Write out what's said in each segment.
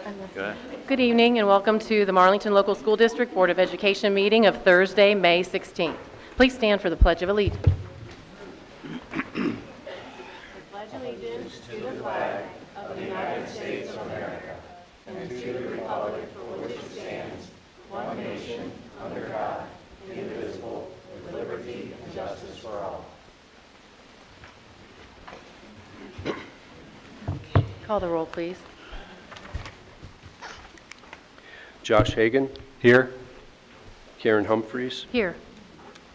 Go ahead. Good evening and welcome to the Marlington Local School District Board of Education meeting of Thursday, May 16th. Please stand for the Pledge of Allegiance. I pledge allegiance to the flag of the United States of America and to the republic for which it stands, one nation, under God, indivisible, with liberty and justice for all. Call the roll, please. Josh Hagan. Here. Karen Humphreys. Here.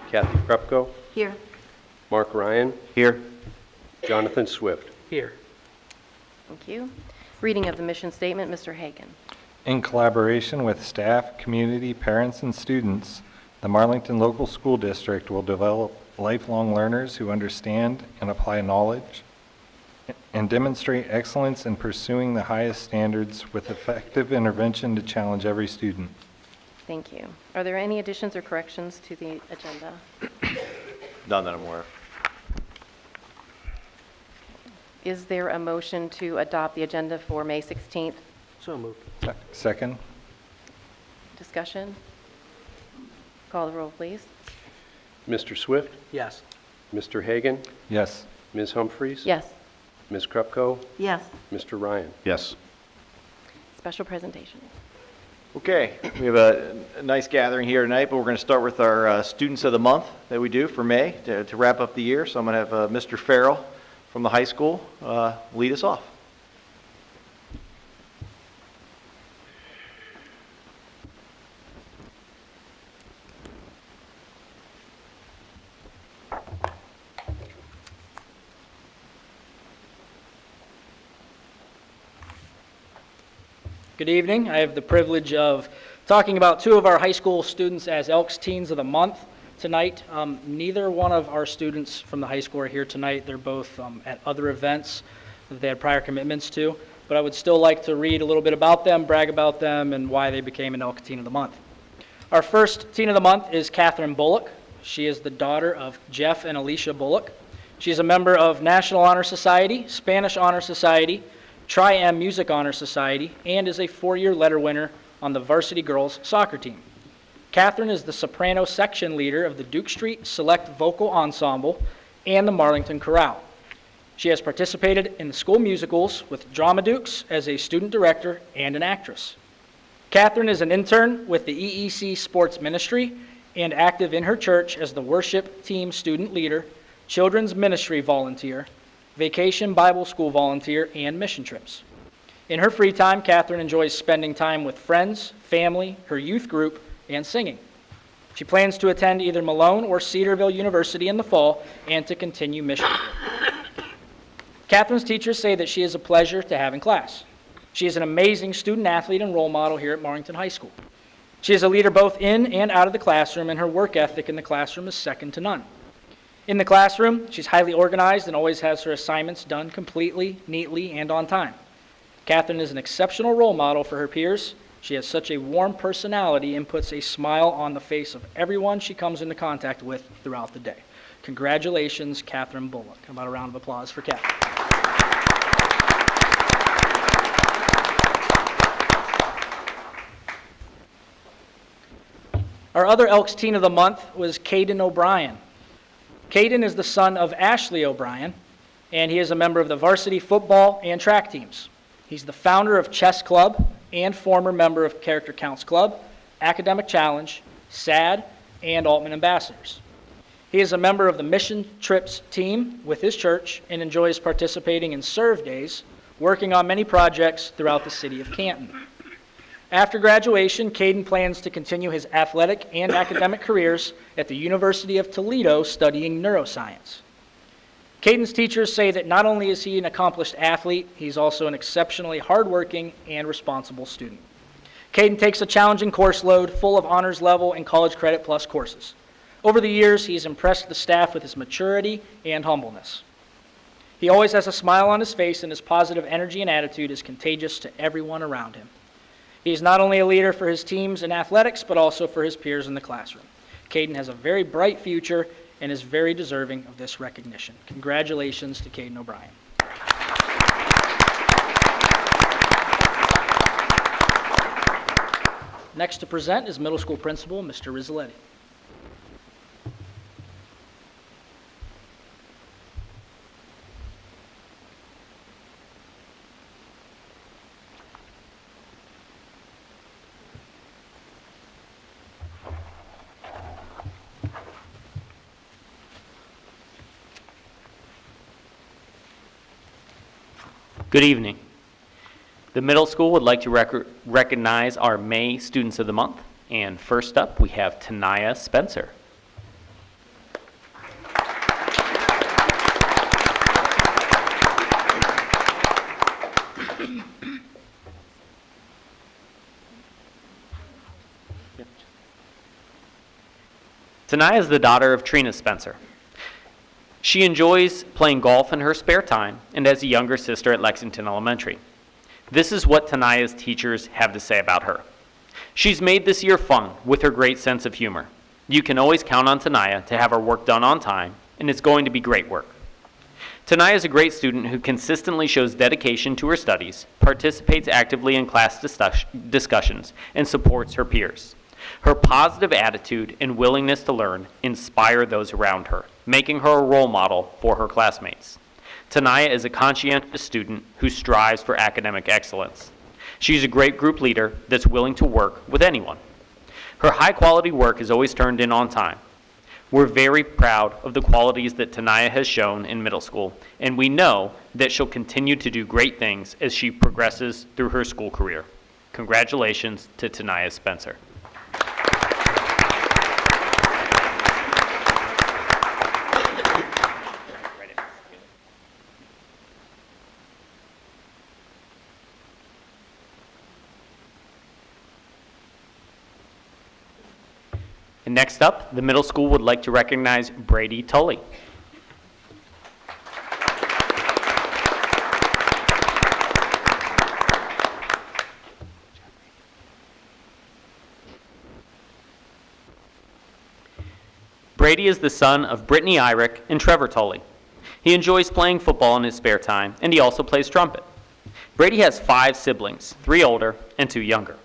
Kathy Krupko. Here. Mark Ryan. Here. Jonathan Swift. Here. Thank you. Reading of the mission statement, Mr. Hagan. In collaboration with staff, community, parents, and students, the Marlington Local School District will develop lifelong learners who understand and apply knowledge and demonstrate excellence in pursuing the highest standards with effective intervention to challenge every student. Thank you. Are there any additions or corrections to the agenda? None that I'm aware of. Is there a motion to adopt the agenda for May 16th? So moved. Second. Discussion? Call the roll, please. Mr. Swift. Yes. Mr. Hagan. Yes. Ms. Humphreys. Yes. Ms. Krupko. Yes. Mr. Ryan. Yes. Special presentations. Okay, we have a nice gathering here tonight, but we're going to start with our Students of the Month that we do for May to wrap up the year. So I'm going to have Mr. Farrell from the high school lead us off. Good evening. I have the privilege of talking about two of our high school students as Elks Teens of the Month tonight. Neither one of our students from the high school are here tonight. They're both at other events that they had prior commitments to, but I would still like to read a little bit about them, brag about them, and why they became an Elk Teen of the Month. Our first Teen of the Month is Catherine Bullock. She is the daughter of Jeff and Alicia Bullock. She is a member of National Honor Society, Spanish Honor Society, Tri-M Music Honor Society, and is a 4-year letter winner on the varsity girls soccer team. Catherine is the soprano section leader of the Duke Street Select Vocal Ensemble and the Marlington Chorale. She has participated in the school musicals with Drama Dukes as a student director and an actress. Catherine is an intern with the EEC Sports Ministry and active in her church as the worship team student leader, children's ministry volunteer, Vacation Bible School volunteer, and mission trips. In her free time, Catherine enjoys spending time with friends, family, her youth group, and singing. She plans to attend either Malone or Cedarville University in the fall and to continue mission. Catherine's teachers say that she is a pleasure to have in class. She is an amazing student athlete and role model here at Marlington High School. She is a leader both in and out of the classroom, and her work ethic in the classroom is second to none. In the classroom, she's highly organized and always has her assignments done completely, neatly, and on time. Catherine is an exceptional role model for her peers. She has such a warm personality and puts a smile on the face of everyone she comes into contact with throughout the day. Congratulations, Catherine Bullock. How about a round of applause for Catherine? Our other Elks Teen of the Month was Caden O'Brien. Caden is the son of Ashley O'Brien, and he is a member of the varsity football and track teams. He's the founder of Chess Club and former member of Character Counts Club, Academic Challenge, SAD, and Altman Ambassadors. He is a member of the Mission Trips team with his church and enjoys participating in Serve Days, working on many projects throughout the city of Canton. After graduation, Caden plans to continue his athletic and academic careers at the University of Toledo studying neuroscience. Caden's teachers say that not only is he an accomplished athlete, he's also an exceptionally hardworking and responsible student. Caden takes a challenging course load full of honors level and college credit plus courses. Over the years, he's impressed the staff with his maturity and humbleness. He always has a smile on his face, and his positive energy and attitude is contagious to everyone around him. He is not only a leader for his teams in athletics, but also for his peers in the classroom. Caden has a very bright future and is very deserving of this recognition. Congratulations to Caden O'Brien. Next to present is middle school principal, Mr. Rizzoletti. Good evening. The middle school would like to recognize our May Students of the Month. And first up, we have Tanaya Spencer. Tanaya is the daughter of Trina Spencer. She enjoys playing golf in her spare time and has a younger sister at Lexington Elementary. This is what Tanaya's teachers have to say about her. She's made this year fun with her great sense of humor. You can always count on Tanaya to have her work done on time, and it's going to be great work. Tanaya is a great student who consistently shows dedication to her studies, participates actively in class discussions, and supports her peers. Her positive attitude and willingness to learn inspire those around her, making her a role model for her classmates. Tanaya is a conscientious student who strives for academic excellence. She's a great group leader that's willing to work with anyone. Her high-quality work is always turned in on time. We're very proud of the qualities that Tanaya has shown in middle school, and we know that she'll continue to do great things as she progresses through her school career. Congratulations to Tanaya Spencer. And next up, the middle school would like to recognize Brady Tully. Brady is the son of Brittany Irick and Trevor Tully. He enjoys playing football in his spare time, and he also plays trumpet. Brady has 5 siblings, 3 older and 2 younger.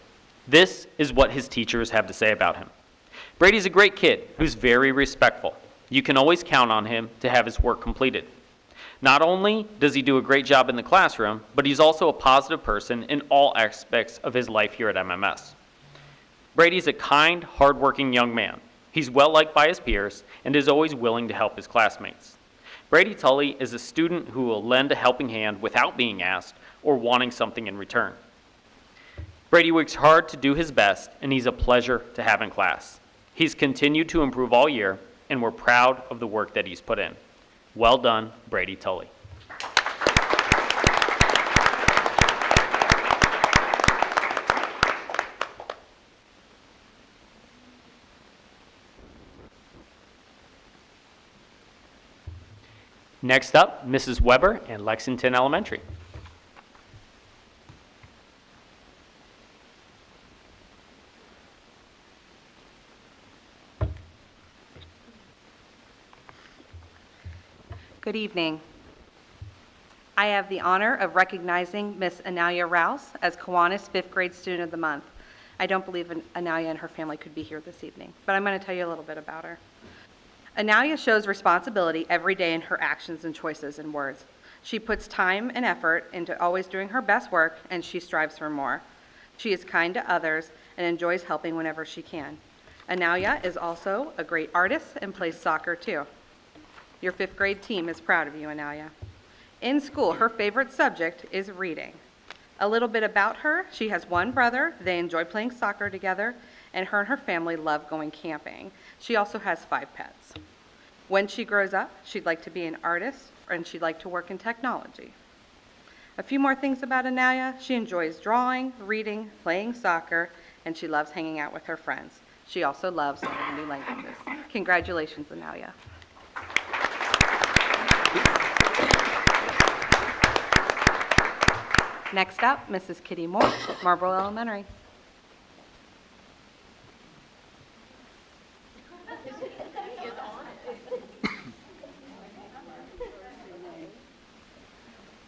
This is what his teachers have to say about him. Brady's a great kid who's very respectful. You can always count on him to have his work completed. Not only does he do a great job in the classroom, but he's also a positive person in all aspects of his life here at MMS. Brady's a kind, hardworking young man. He's well liked by his peers and is always willing to help his classmates. Brady Tully is a student who will lend a helping hand without being asked or wanting something in return. Brady works hard to do his best, and he's a pleasure to have in class. He's continued to improve all year, and we're proud of the work that he's put in. Well done, Brady Tully. Next up, Mrs. Weber and Lexington Elementary. Good evening. I have the honor of recognizing Miss Analia Rouse as Kiwanis 5th grade student of the month. I don't believe Analia and her family could be here this evening, but I'm going to tell you a little bit about her. Analia shows responsibility every day in her actions and choices and words. She puts time and effort into always doing her best work, and she strives for more. She is kind to others and enjoys helping whenever she can. Analia is also a great artist and plays soccer too. Your 5th grade team is proud of you, Analia. In school, her favorite subject is reading. A little bit about her: she has 1 brother, they enjoy playing soccer together, and her family love going camping. She also has 5 pets. When she grows up, she'd like to be an artist, and she'd like to work in technology. A few more things about Analia: she enjoys drawing, reading, playing soccer, and she loves hanging out with her friends. She also loves learning new languages. Congratulations, Analia. Next up, Mrs. Kitty Moore, Marlboro Elementary.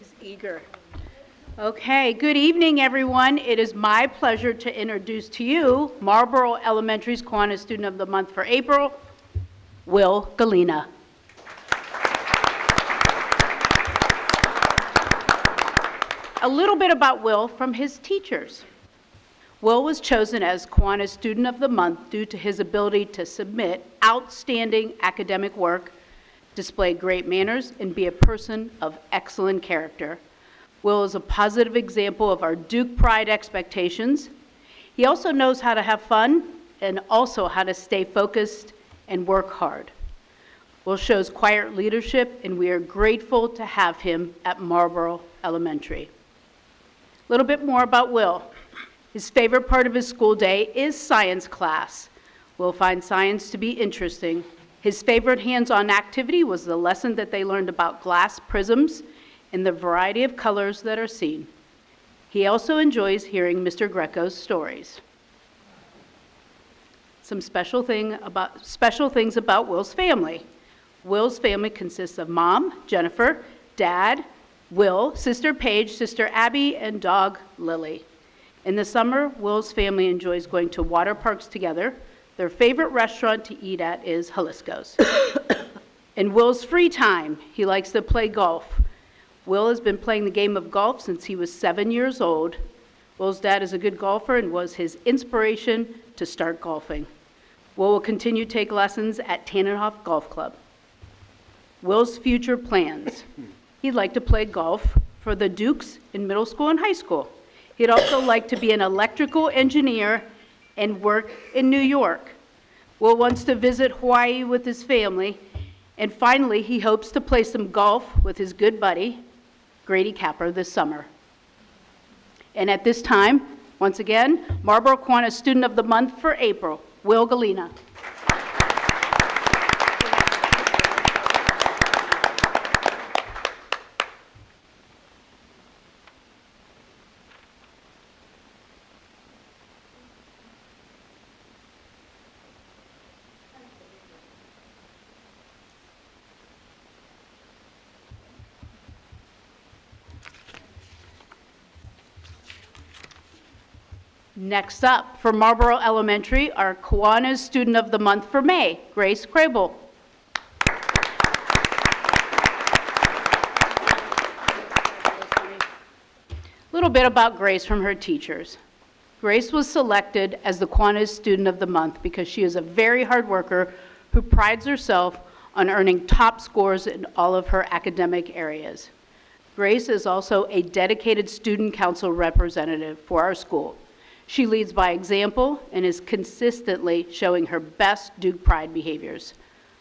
He's eager. Okay, good evening, everyone. It is my pleasure to introduce to you Marlboro Elementary's Kiwanis Student of the Month for April, Will Galena. A little bit about Will from his teachers. Will was chosen as Kiwanis Student of the Month due to his ability to submit outstanding academic work, display great manners, and be a person of excellent character. Will is a positive example of our Duke Pride expectations. He also knows how to have fun and also how to stay focused and work hard. Will shows quiet leadership, and we are grateful to have him at Marlboro Elementary. A little bit more about Will. His favorite part of his school day is science class. Will finds science to be interesting. His favorite hands-on activity was the lesson that they learned about glass prisms and the variety of colors that are seen. He also enjoys hearing Mr. Greco's stories. Some special things about Will's family. Will's family consists of Mom, Jennifer, Dad, Will, Sister Paige, Sister Abby, and dog Lily. In the summer, Will's family enjoys going to water parks together. Their favorite restaurant to eat at is Jalisco's. In Will's free time, he likes to play golf. Will has been playing the game of golf since he was 7 years old. Will's dad is a good golfer and was his inspiration to start golfing. Will continue to take lessons at Tannenhoff Golf Club. Will's future plans. He'd like to play golf for the Dukes in middle school and high school. He'd also like to be an electrical engineer and work in New York. Will wants to visit Hawaii with his family. And finally, he hopes to play some golf with his good buddy, Grady Capper, this summer. And at this time, once again, Marlboro Kiwanis Student of the Month for April, Will Galena. Next up, for Marlboro Elementary, our Kiwanis Student of the Month for May, Grace Crable. A little bit about Grace from her teachers. Grace was selected as the Kiwanis Student of the Month because she is a very hard worker who prides herself on earning top scores in all of her academic areas. Grace is also a dedicated student council representative for our school. She leads by example and is consistently showing her best Duke Pride behaviors.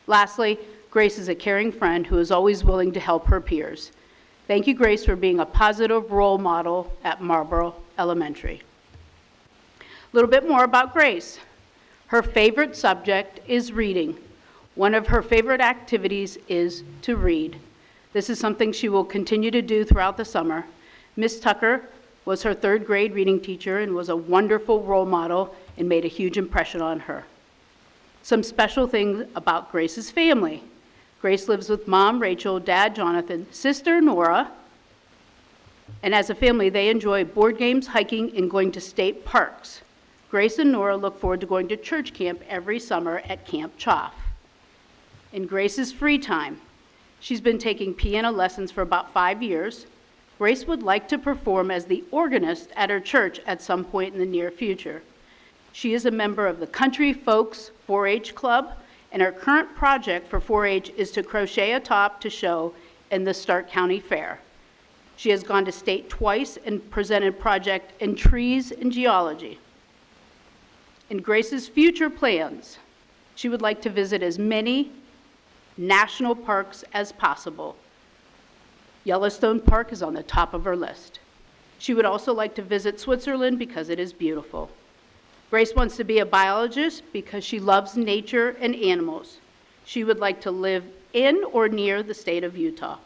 Lastly, Grace is a caring friend who is always willing to help her peers. Thank you, Grace, for being a positive role model at Marlboro Elementary. A little bit more about Grace. Her favorite subject is reading. One of her favorite activities is to read. This is something she will continue to do throughout the summer. Miss Tucker was her third grade reading teacher and was a wonderful role model and made a huge impression on her. Some special things about Grace's family. Grace lives with Mom, Rachel, Dad, Jonathan, sister, Nora, and as a family, they enjoy board games, hiking, and going to state parks. Grace and Nora look forward to going to church camp every summer at Camp Choff. In Grace's free time, she's been taking piano lessons for about 5 years. Grace would like to perform as the organist at her church at some point in the near future. She is a member of the Country Folks 4-H Club, and her current project for 4-H is to crochet a top to show in the Stark County Fair. She has gone to state twice and presented project in trees and geology. In Grace's future plans, she would like to visit as many national parks as possible. Yellowstone Park is on the top of her list. She would also like to visit Switzerland because it is beautiful. Grace wants to be a biologist because she loves nature and animals. She would like to live in or near the state of Utah.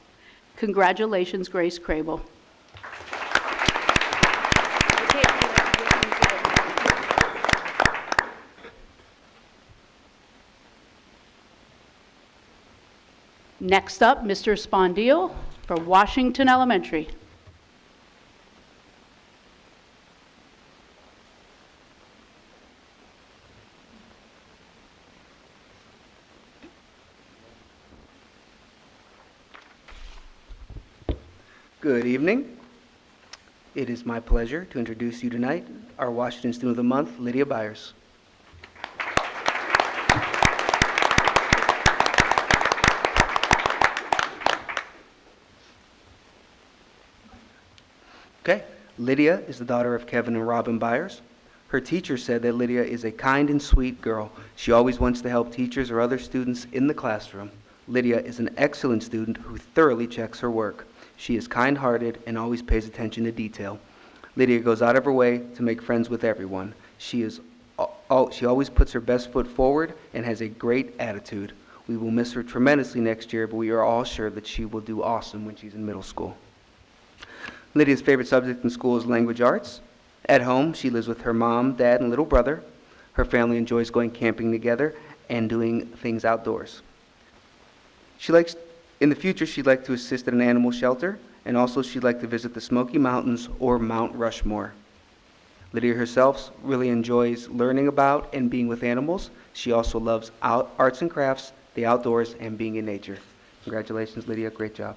Congratulations, Grace Crable. Next up, Mr. Spondil for Washington Elementary. Good evening. It is my pleasure to introduce you tonight our Washington Student of the Month, Lydia Byers. Okay. Lydia is the daughter of Kevin and Robin Byers. Her teacher said that Lydia is a kind and sweet girl. She always wants to help teachers or other students in the classroom. Lydia is an excellent student who thoroughly checks her work. She is kind-hearted and always pays attention to detail. Lydia goes out of her way to make friends with everyone. She always puts her best foot forward and has a great attitude. We will miss her tremendously next year, but we are all sure that she will do awesome when she's in middle school. Lydia's favorite subject in school is language arts. At home, she lives with her mom, dad, and little brother. Her family enjoys going camping together and doing things outdoors. In the future, she'd like to assist at an animal shelter, and also she'd like to visit the Smoky Mountains or Mount Rushmore. Lydia herself really enjoys learning about and being with animals. She also loves arts and crafts, the outdoors, and being in nature. Congratulations, Lydia. Great job.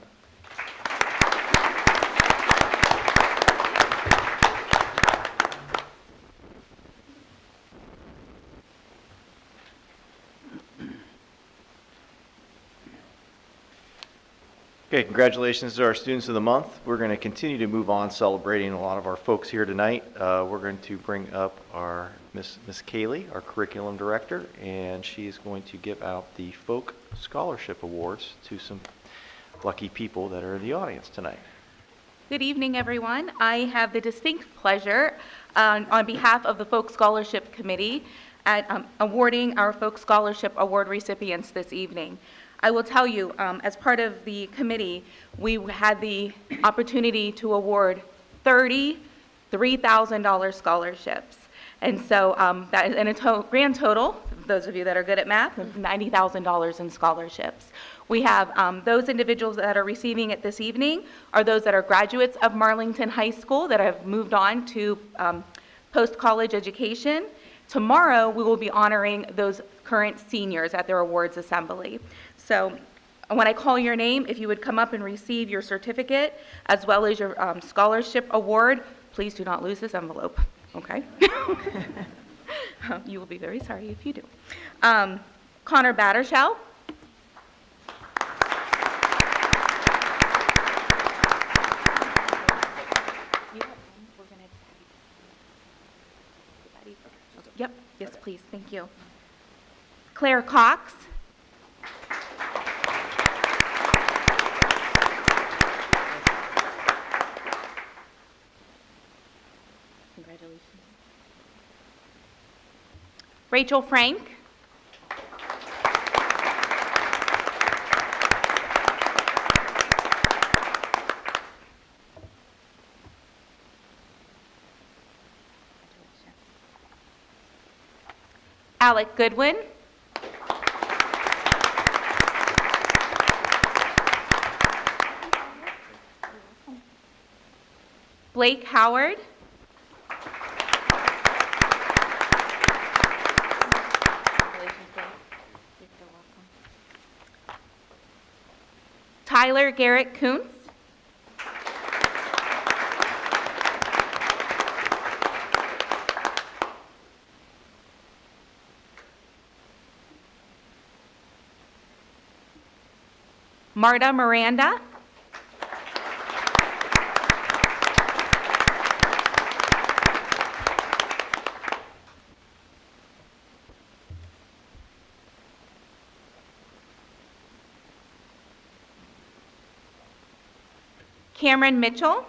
Okay, congratulations to our Students of the Month. We're going to continue to move on celebrating a lot of our folks here tonight. We're going to bring up our Miss Kaylee, our Curriculum Director, and she is going to give out the Folk Scholarship Awards to some lucky people that are in the audience tonight. Good evening, everyone. I have the distinct pleasure, on behalf of the Folk Scholarship Committee, at awarding our Folk Scholarship Award recipients this evening. I will tell you, as part of the committee, we had the opportunity to award 30 $3,000 scholarships. And so that is in a grand total, those of you that are good at math, $90,000 in scholarships. We have those individuals that are receiving it this evening are those that are graduates of Marlington High School that have moved on to post-college education. Tomorrow, we will be honoring those current seniors at their awards assembly. So when I call your name, if you would come up and receive your certificate as well as your scholarship award, please do not lose this envelope, okay? You will be very sorry if you do. Connor Battershell. Yep, yes, please, thank you. Claire Cox. Congratulations. Rachel Frank. Alec Goodwin. Blake Howard. Tyler Garrett Kuntz. Marta Miranda. Cameron Mitchell.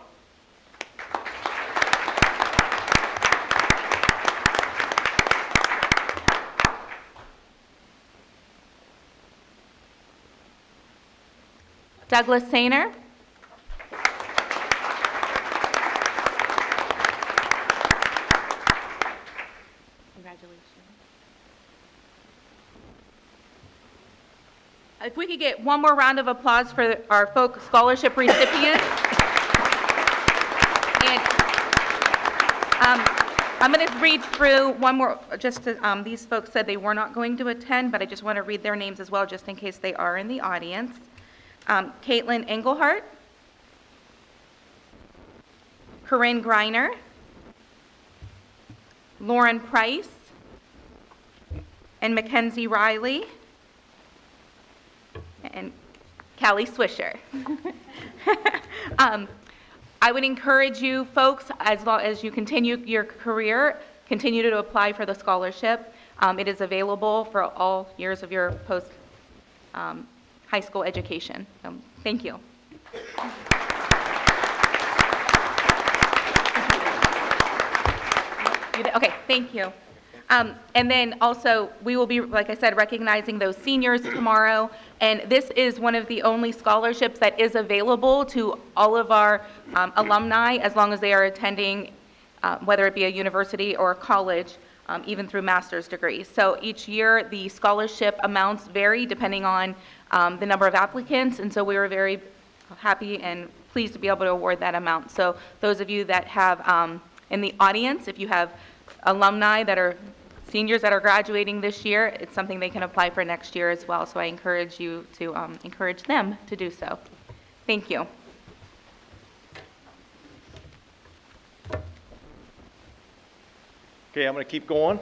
Douglas Sainer. Congratulations. If we could get one more round of applause for our folk scholarship recipients. And I'm going to read through one more, just to, these folks said they were not going to attend, but I just want to read their names as well, just in case they are in the audience. Caitlin Engelhart, Corinne Greiner, Lauren Price, and Mackenzie Riley, and Callie Swisher. I would encourage you folks, as long as you continue your career, continue to apply for the scholarship. It is available for all years of your post high school education. Thank you. Okay, thank you. And then also, we will be, like I said, recognizing those seniors tomorrow. And this is one of the only scholarships that is available to all of our alumni, as long as they are attending, whether it be a university or a college, even through master's degrees. So each year, the scholarship amounts vary depending on the number of applicants. And so we were very happy and pleased to be able to award that amount. So those of you that have, in the audience, if you have alumni that are seniors that are graduating this year, it's something they can apply for next year as well. So I encourage you to encourage them to do so. Thank you. Okay, I'm going to keep going.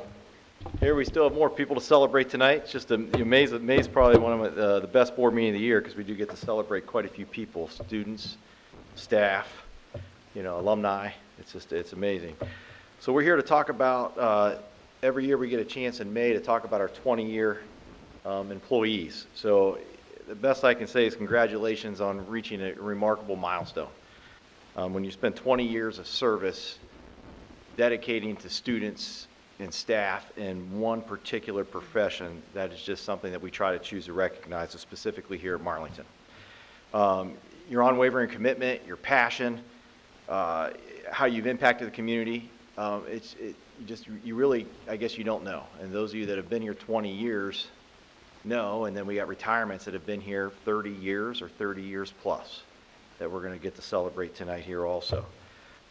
Here we still have more people to celebrate tonight. It's just amazing, probably one of the best board meeting of the year because we do get to celebrate quite a few people, students, staff, alumni. It's amazing. So we're here to talk about, every year we get a chance in May to talk about our 20-year employees. So the best I can say is congratulations on reaching a remarkable milestone. When you spend 20 years of service dedicating to students and staff in one particular profession, that is just something that we try to choose to recognize, specifically here at Marlington. Your unwavering commitment, your passion, how you've impacted the community, you really, I guess you don't know. And those of you that have been here 20 years know, and then we got retirements that have been here 30 years or 30 years plus that we're going to get to celebrate tonight here also.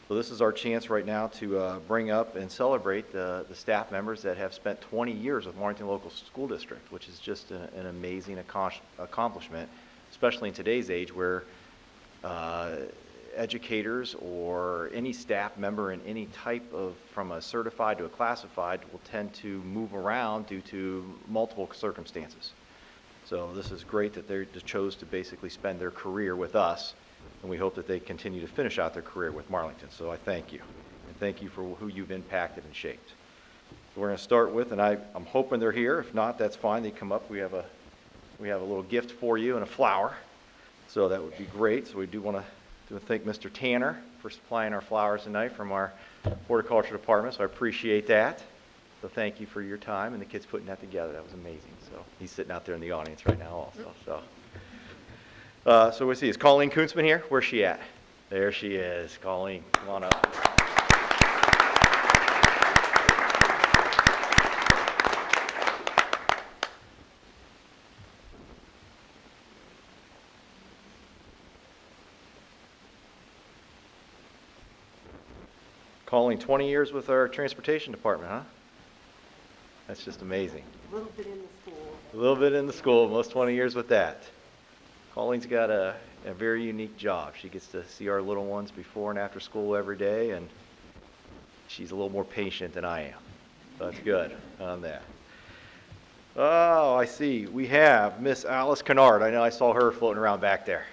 So this is our chance right now to bring up and celebrate the staff members that have spent 20 years with Marlington Local School District, which is just an amazing accomplishment, especially in today's age where educators or any staff member in any type of, from a certified to a classified, will tend to move around due to multiple circumstances. So this is great that they chose to basically spend their career with us, and we hope that they continue to finish out their career with Marlington. So I thank you, and thank you for who you've impacted and shaped. So we're going to start with, and I'm hoping they're here. If not, that's fine. They come up. We have a little gift for you and a flower, so that would be great. So we do want to thank Mr. Tanner for supplying our flowers tonight from our horticulture department, so I appreciate that. So thank you for your time and the kids putting that together. That was amazing. So he's sitting out there in the audience right now also. So we see, is Colleen Kuntzman here? Where's she at? There she is. Colleen, come on up. Colleen, 20 years with our transportation department, huh? That's just amazing. A little bit in the school. A little bit in the school, most 20 years with that. Colleen's got a very unique job. She gets to see our little ones before and after school every day, and she's a little more patient than I am. So that's good on that. Oh, I see. We have Miss Alice Kennard. I know I saw her floating around back there.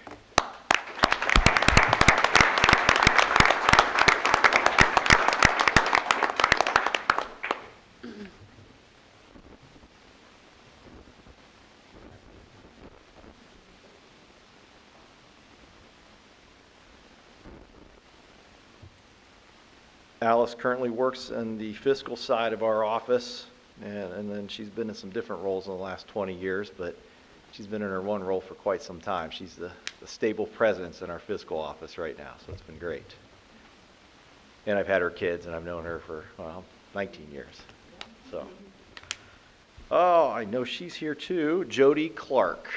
Alice currently works in the fiscal side of our office, and then she's been in some different roles in the last 20 years, but she's been in her one role for quite some time. She's the stable presence in our fiscal office right now, so it's been great. And I've had her kids, and I've known her for, 19 years. So, oh, I know she's here too, Jody Clark.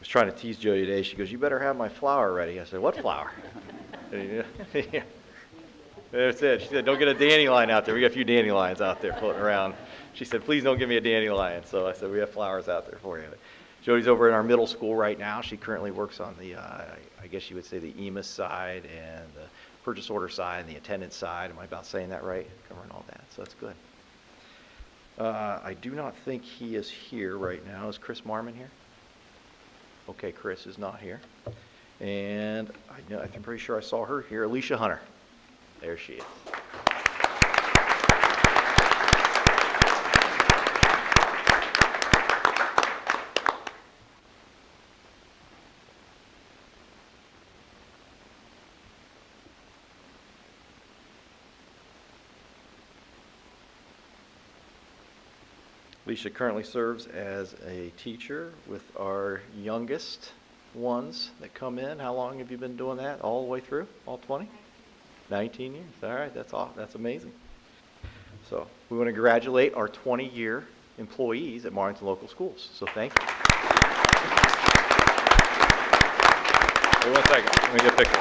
was trying to tease Jody today. She goes, "You better have my flower ready." I said, "What flower?" Yeah. That's it. She said, "Don't get a dandelion out there." We got a few dandelions out there floating around. She said, "Please don't give me a dandelion." So I said, "We have flowers out there for you." Jody's over in our middle school right now. She currently works on the, I guess you would say, the EMIS side and the purchase order side and the attendance side. Am I about saying that right? Covering all that. So that's good. I do not think he is here right now. Is Chris Marmon here? Okay, Chris is not here. And I'm pretty sure I saw her here. Alicia Hunter. There she is. Alicia currently serves as a teacher with our youngest ones that come in. How long have you been doing that? All the way through? All 20? 19 years. All right, that's amazing. So we want to congratulate our 20-year employees at Marlington Local Schools. So thank you. Wait 1 second. Let me get a picture.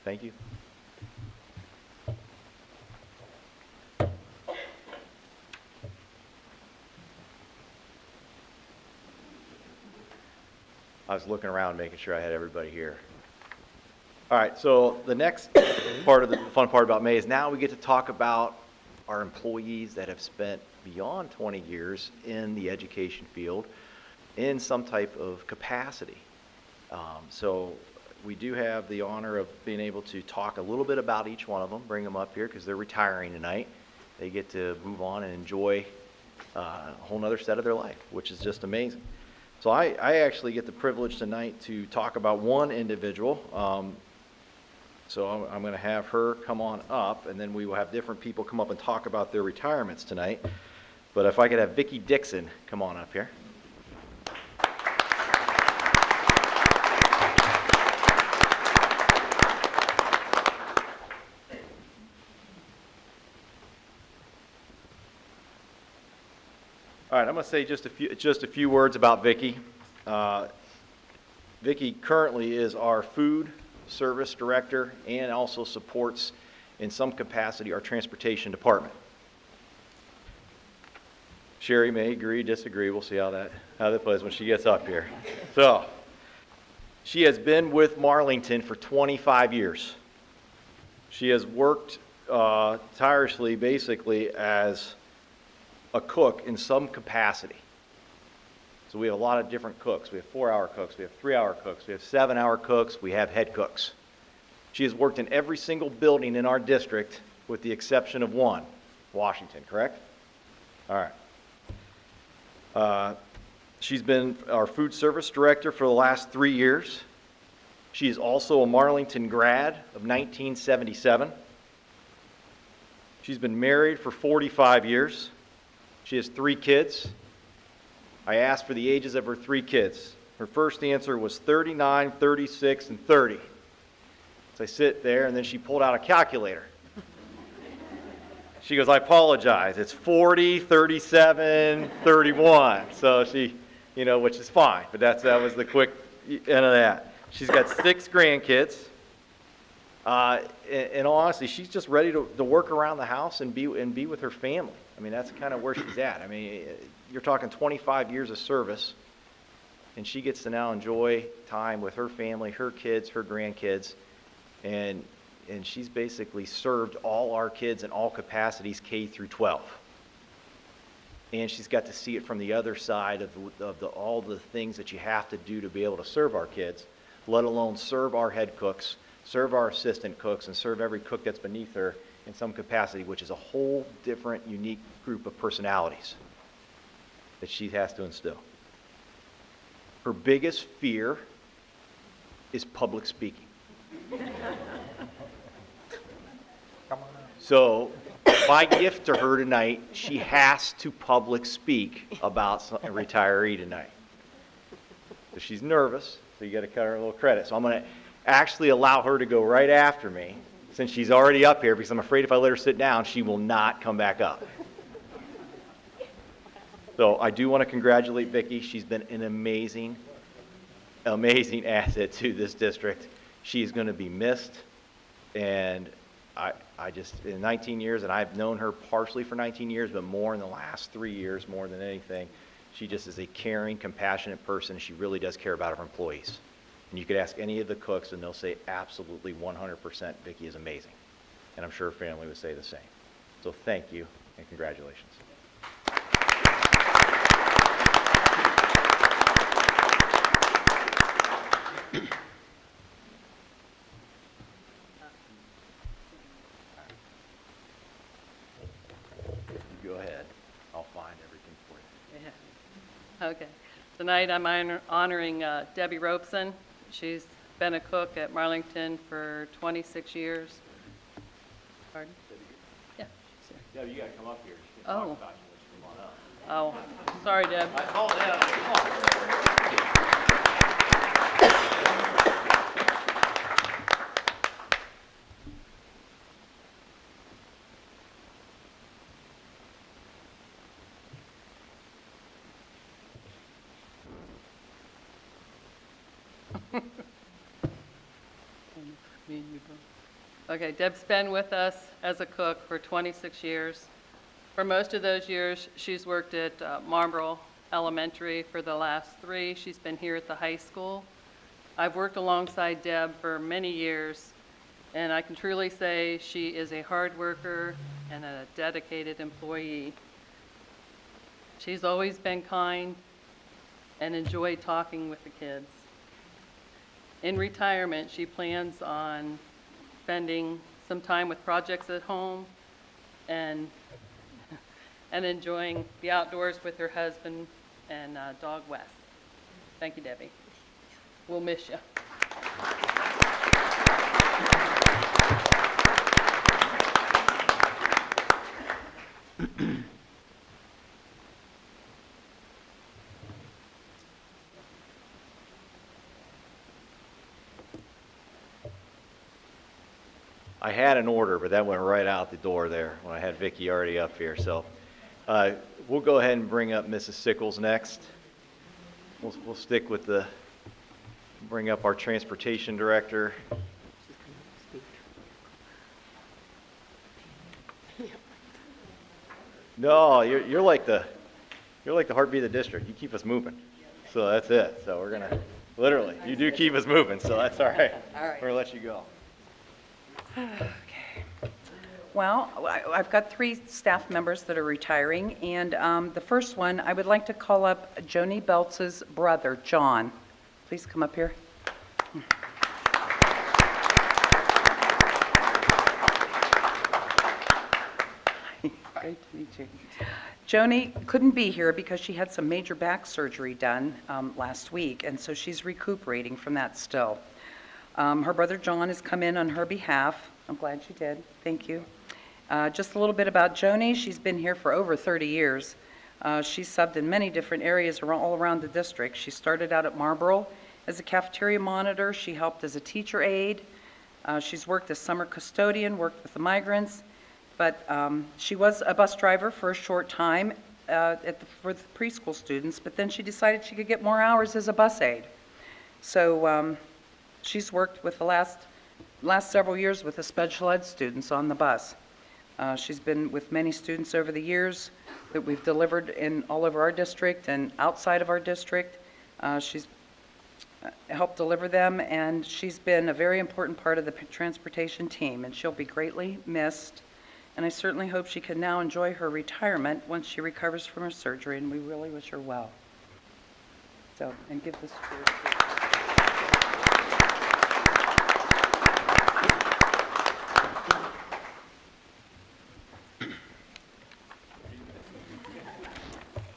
Thank you. I was looking around, making sure I had everybody here. All right, so the next part of the fun part about May is now we get to talk about our employees that have spent beyond 20 years in the education field in some type of capacity. So we do have the honor of being able to talk a little bit about each one of them, bring them up here because they're retiring tonight. They get to move on and enjoy a whole nother set of their life, which is just amazing. So I actually get the privilege tonight to talk about one individual. So I'm going to have her come on up, and then we will have different people come up and talk about their retirements tonight. But if I could have Vicki Dixon come on up here. All right, I'm going to say just a few words about Vicki. Vicki currently is our food service director and also supports in some capacity our transportation department. Sherry may agree, disagree. We'll see how that plays when she gets up here. So, she has been with Marlington for 25 years. She has worked tirelessly, basically, as a cook in some capacity. So we have a lot of different cooks. We have 4-hour cooks, we have 3-hour cooks, we have 7-hour cooks, we have head cooks. She has worked in every single building in our district with the exception of one, Washington, correct? All right. She's been our food service director for the last 3 years. She is also a Marlington grad of 1977. She's been married for 45 years. She has 3 kids. I asked for the ages of her 3 kids. Her first answer was 39, 36, and 30. So I sit there, and then she pulled out a calculator. She goes, "I apologize. It's 40, 37, 31. So she, which is fine, but that was the quick end of that. She's got 6 grandkids. In all honesty, she's just ready to work around the house and be with her family. I mean, that's kind of where she's at. I mean, you're talking 25 years of service, and she gets to now enjoy time with her family, her kids, her grandkids, and she's basically served all our kids in all capacities, K through 12. And she's got to see it from the other side of all the things that you have to do to be able to serve our kids, let alone serve our head cooks, serve our assistant cooks, and serve every cook that's beneath her in some capacity, which is a whole different, unique group of personalities that she has to instill. Her biggest fear is public speaking. So my gift to her tonight, she has to public speak about a retiree tonight. So she's nervous, so you got to cut her a little credit. So I'm going to actually allow her to go right after me since she's already up here, because I'm afraid if I let her sit down, she will not come back up. So I do want to congratulate Vicki. She's been an amazing asset to this district. She's going to be missed, and I just, in 19 years, and I've known her partially for 19 years, but more in the last 3 years, more than anything, she just is a caring, compassionate person. She really does care about her employees. And you could ask any of the cooks, and they'll say absolutely 100% Vicki is amazing. And I'm sure her family would say the same. So thank you, and congratulations. You go ahead. I'll find everything for you. Yeah. Okay. Tonight, I'm honoring Debbie Robeson. She's been a cook at Marlington for 26 years. Pardon? Yeah. she's here. Deb, you gotta come up here. She can Oh. talk about you. Come on up. Oh, sorry, Deb. I called Deb. Come on. Me and you both. Okay, Deb's been with us as a cook for 26 years. For most of those years, she's worked at Marlboro Elementary for the last 3. She's been here at the high school. I've worked alongside Deb for many years, and I can truly say she is a hard worker and a dedicated employee. She's always been kind and enjoyed talking with the kids. In retirement, she plans on spending some time with projects at home and enjoying the outdoors with her husband and dog Wes. Thank you, Debbie. We'll miss you. I had an order, but that went right out the door there when I had Vicki already up here. So we'll go ahead and bring up Mrs. Sickles next. We'll stick with bring up our transportation director. No, you're like the heartbeat of the district. You keep us moving. So that's it. So we're gonna, literally, you do keep us moving, so that's all right. All right. We're gonna let you go. Okay. Well, I've got 3 staff members that are retiring, and the first one, I would like to call up Joni Beltz's brother, John. Please come up here. Great to meet you. Joni couldn't be here because she had some major back surgery done last week, and so she's recuperating from that still. Her brother John has come in on her behalf. I'm glad she did. Thank you. Just a little bit about Joni. She's been here for over 30 years. She's subbed in many different areas all around the district. She started out at Marlboro as a cafeteria monitor. She helped as a teacher aide. She's worked as summer custodian, worked with the migrants, but she was a bus driver for a short time for the preschool students, but then she decided she could get more hours as a bus aide. So she's worked with the last several years with the special ed students on the bus. She's been with many students over the years that we've delivered in all over our district and outside of our district. She's helped deliver them, and she's been a very important part of the transportation team, and she'll be greatly missed. And I certainly hope she can now enjoy her retirement once she recovers from her surgery, and we really wish her well. So, and give this to her.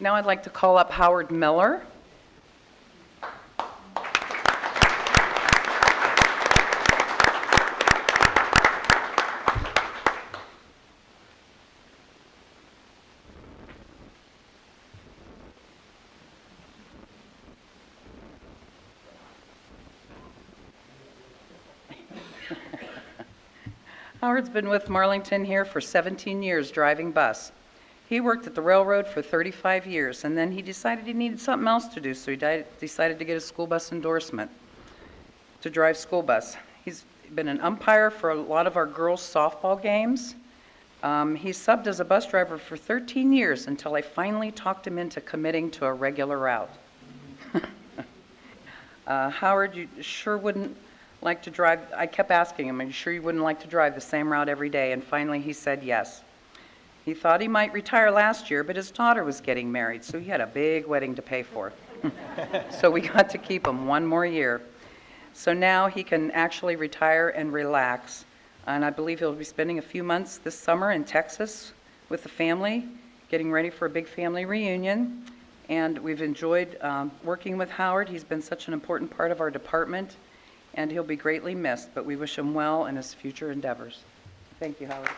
Now I'd like to call up Howard Miller. Howard's been with Marlington here for 17 years driving bus. He worked at the railroad for 35 years, and then he decided he needed something else to do, so he decided to get a school bus endorsement to drive school bus. He's been an umpire for a lot of our girls' softball games. He subbed as a bus driver for 13 years until I finally talked him into committing to a regular route. Howard, you sure wouldn't like to drive, I kept asking him, are you sure you wouldn't like to drive the same route every day? And finally he said yes. He thought he might retire last year, but his daughter was getting married, so he had a big wedding to pay for. So we got to keep him one more year. So now he can actually retire and relax. And I believe he'll be spending a few months this summer in Texas with the family, getting ready for a big family reunion. And we've enjoyed working with Howard. He's been such an important part of our department, and he'll be greatly missed, but we wish him well in his future endeavors. Thank you, Howard.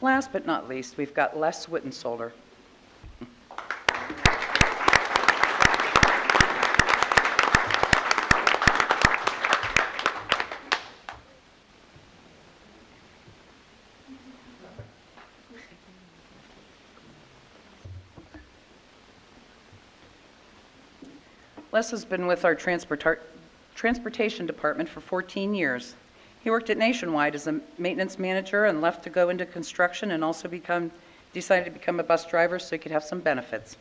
Last but not least, we've got Les Wittensolder. Les has been with our transportation department for 14 years. He worked at Nationwide as a maintenance manager and left to go into construction and also decided to become a bus driver so he could have some benefits.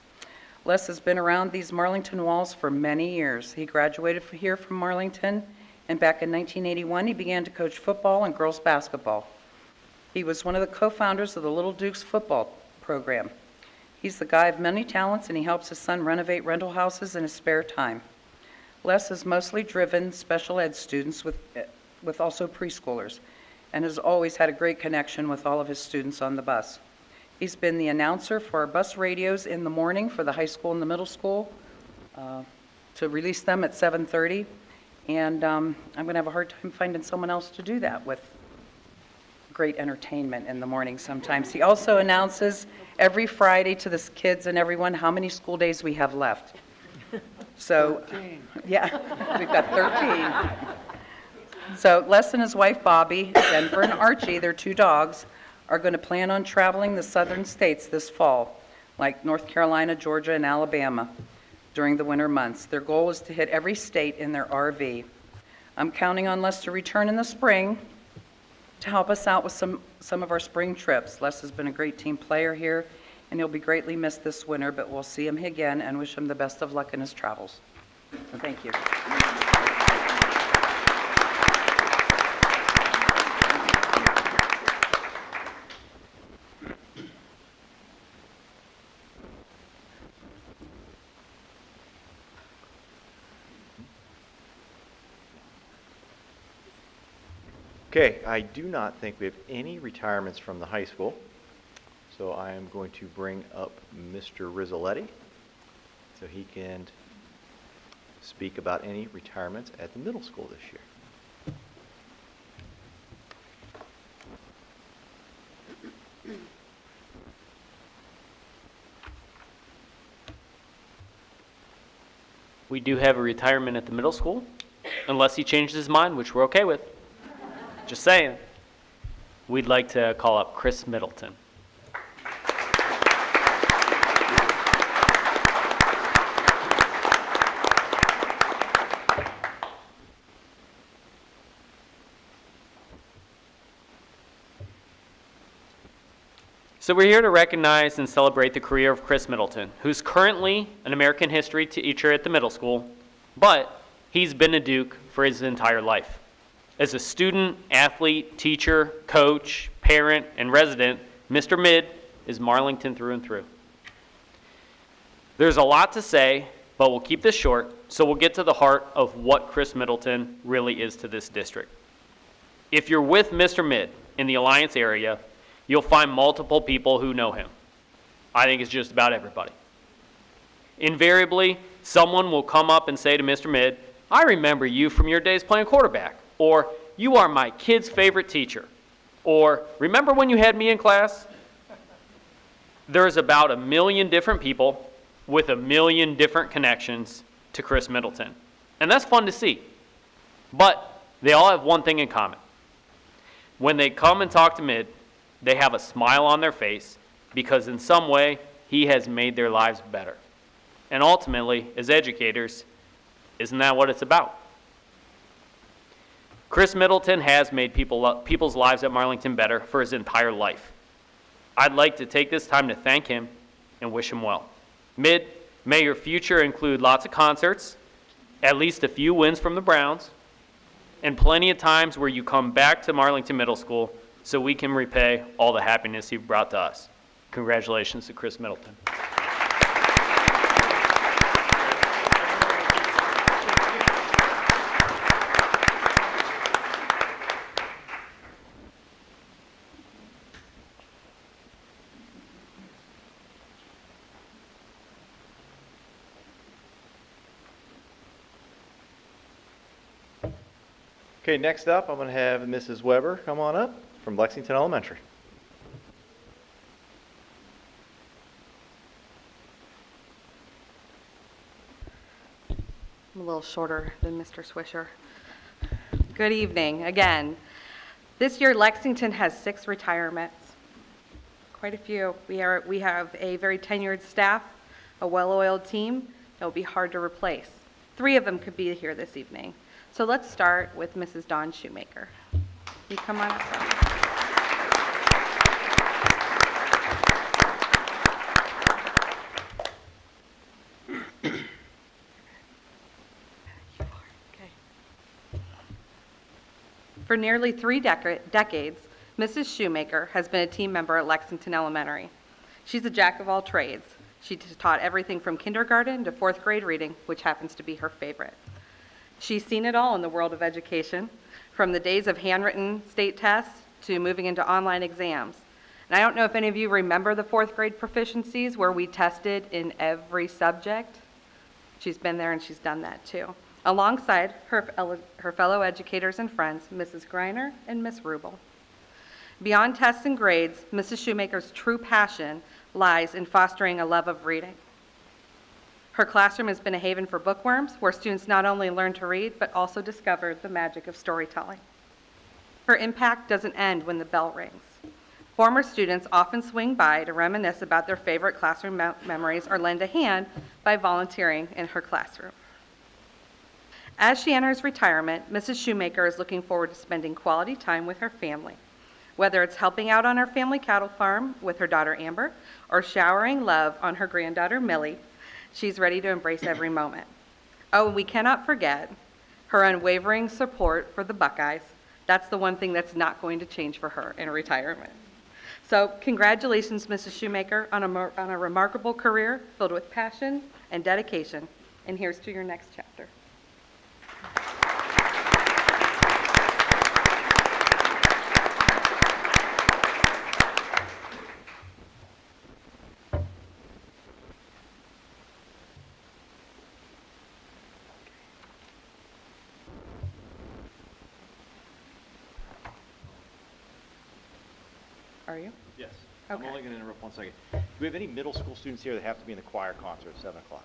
Les has been around these Marlington walls for many years. He graduated here from Marlington, and back in 1981 he began to coach football and girls basketball. He was one of the co-founders of the Little Dukes football program. He's the guy of many talents, and he helps his son renovate rental houses in his spare time. Les has mostly driven special ed students with also preschoolers, and has always had a great connection with all of his students on the bus. He's been the announcer for our bus radios in the morning for the high school and the middle school to release them at 7:30, and I'm going to have a hard time finding someone else to do that with great entertainment in the morning sometimes. He also announces every Friday to the kids and everyone how many school days we have left. So, 13. Yeah, we've got 13. So Les and his wife Bobby, Denver and Archie, their two dogs, are going to plan on traveling the southern states this fall, like North Carolina, Georgia, and Alabama during the winter months. Their goal is to hit every state in their RV. I'm counting on Les to return in the spring to help us out with some of our spring trips. Les has been a great team player here, and he'll be greatly missed this winter, but we'll see him again and wish him the best of luck in his travels. So thank you. Okay, I do not think we have any retirements from the high school, so I am going to bring up Mr. Rizzoletti so he can speak about any retirements at the middle school this year. We do have a retirement at the middle school, unless he changes his mind, which we're okay with. Just saying. We'd like to call up Chris Middleton. So we're here to recognize and celebrate the career of Chris Middleton, who's currently an American history teacher at the middle school, but he's been a Duke for his entire life. As a student, athlete, teacher, coach, parent, and resident, Mr. Mid is Marlington through and through. There's a lot to say, but we'll keep this short, so we'll get to the heart of what Chris Middleton really is to this district. If you're with Mr. Mid in the Alliance area, you'll find multiple people who know him. I think it's just about everybody. Invariably, someone will come up and say to Mr. Mid, "I remember you from your days playing quarterback," or "You are my kid's favorite teacher," or "Remember when you had me in class?" There's about 1 million different people with a million different connections to Chris Middleton. And that's fun to see. But they all have one thing in common. When they come and talk to Mid, they have a smile on their face because in some way, he has made their lives better. And ultimately, as educators, isn't that what it's about? Chris Middleton has made people's lives at Marlington better for his entire life. I'd like to take this time to thank him and wish him well. Mid, may your future include lots of concerts, at least a few wins from the Browns, and plenty of times where you come back to Marlington Middle School so we can repay all the happiness you've brought to us. Congratulations to Chris Middleton. Okay, next up, I'm going to have Mrs. Weber come on up from Lexington Elementary. I'm a little shorter than Mr. Swisher. Good evening, again. This year, Lexington has 6 retirements. Quite a few. We have a very tenured staff, a well-oiled team that will be hard to replace. 3 of them could be here this evening. So let's start with Mrs. Dawn Shoemaker. You come on up. For nearly 3 decades, Mrs. Shoemaker has been a team member at Lexington Elementary. She's a jack of all trades. She taught everything from kindergarten to 4th grade reading, which happens to be her favorite. She's seen it all in the world of education, from the days of handwritten state tests to moving into online exams. And I don't know if any of you remember the 4th grade proficiencies where we tested in every subject. She's been there and she's done that too, alongside her fellow educators and friends, Mrs. Greiner and Miss Rubel. Beyond tests and grades, Mrs. Shoemaker's true passion lies in fostering a love of reading. Her classroom has been a haven for bookworms, where students not only learn to read, but also discover the magic of storytelling. Her impact doesn't end when the bell rings. Former students often swing by to reminisce about their favorite classroom memories or lend a hand by volunteering in her classroom. As she enters retirement, Mrs. Shoemaker is looking forward to spending quality time with her family, whether it's helping out on her family cattle farm with her daughter Amber or showering love on her granddaughter Millie. She's ready to embrace every moment. Oh, and we cannot forget her unwavering support for the Buckeyes. That's the one thing that's not going to change for her in retirement. So congratulations, Mrs. Shoemaker, on a remarkable career filled with passion and dedication. And here's to your next chapter. Are you? Yes. I'm Okay. only going to interrupt 1 second. Do we have any middle school students here that have to be in the choir concert at 7 o'clock?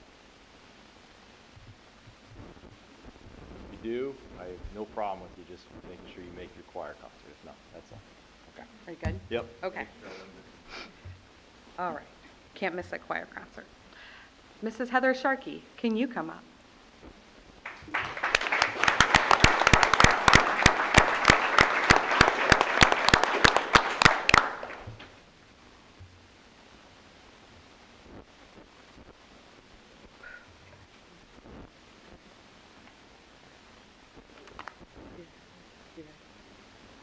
If you do, I have no problem with you just making sure you make your choir concert. If not, that's all. Okay. Are you good? Yep. Okay. All right. Can't miss that choir concert. Mrs. Heather Sharkey, can you come up?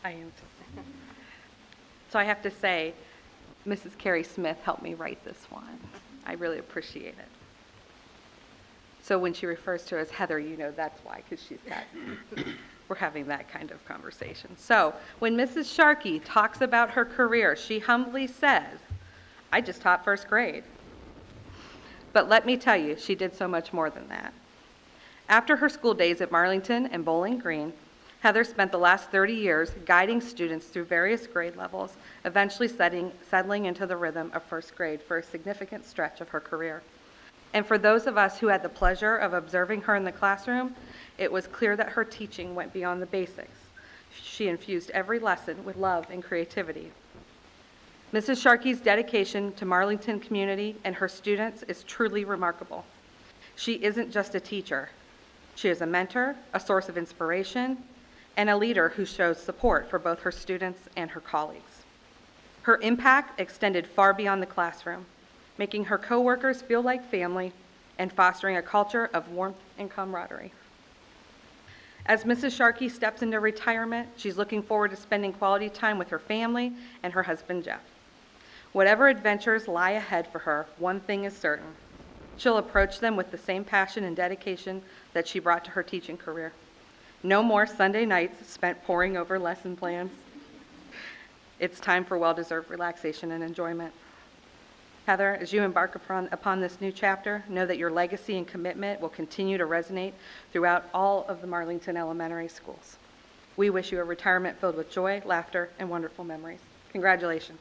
I am. So I have to say, Mrs. Carrie Smith helped me write this one. I really appreciate it. So when she refers to her as Heather, you know that's why, because we're having that kind of conversation. So when Mrs. Sharkey talks about her career, she humbly says, I just taught 1st grade. But let me tell you, she did so much more than that. After her school days at Marlington and Bowling Green, Heather spent the last 30 years guiding students through various grade levels, eventually settling into the rhythm of 1st grade for a significant stretch of her career. And for those of us who had the pleasure of observing her in the classroom, it was clear that her teaching went beyond the basics. She infused every lesson with love and creativity. Mrs. Sharkey's dedication to Marlington community and her students is truly remarkable. She isn't just a teacher. She is a mentor, a source of inspiration, and a leader who shows support for both her students and her colleagues. Her impact extended far beyond the classroom, making her coworkers feel like family and fostering a culture of warmth and camaraderie. As Mrs. Sharkey steps into retirement, she's looking forward to spending quality time with her family and her husband, Jeff. Whatever adventures lie ahead for her, one thing is certain. She'll approach them with the same passion and dedication that she brought to her teaching career. No more Sunday nights spent poring over lesson plans. It's time for well-deserved relaxation and enjoyment. Heather, as you embark upon this new chapter, know that your legacy and commitment will continue to resonate throughout all of the Marlington elementary schools. We wish you a retirement filled with joy, laughter, and wonderful memories. Congratulations.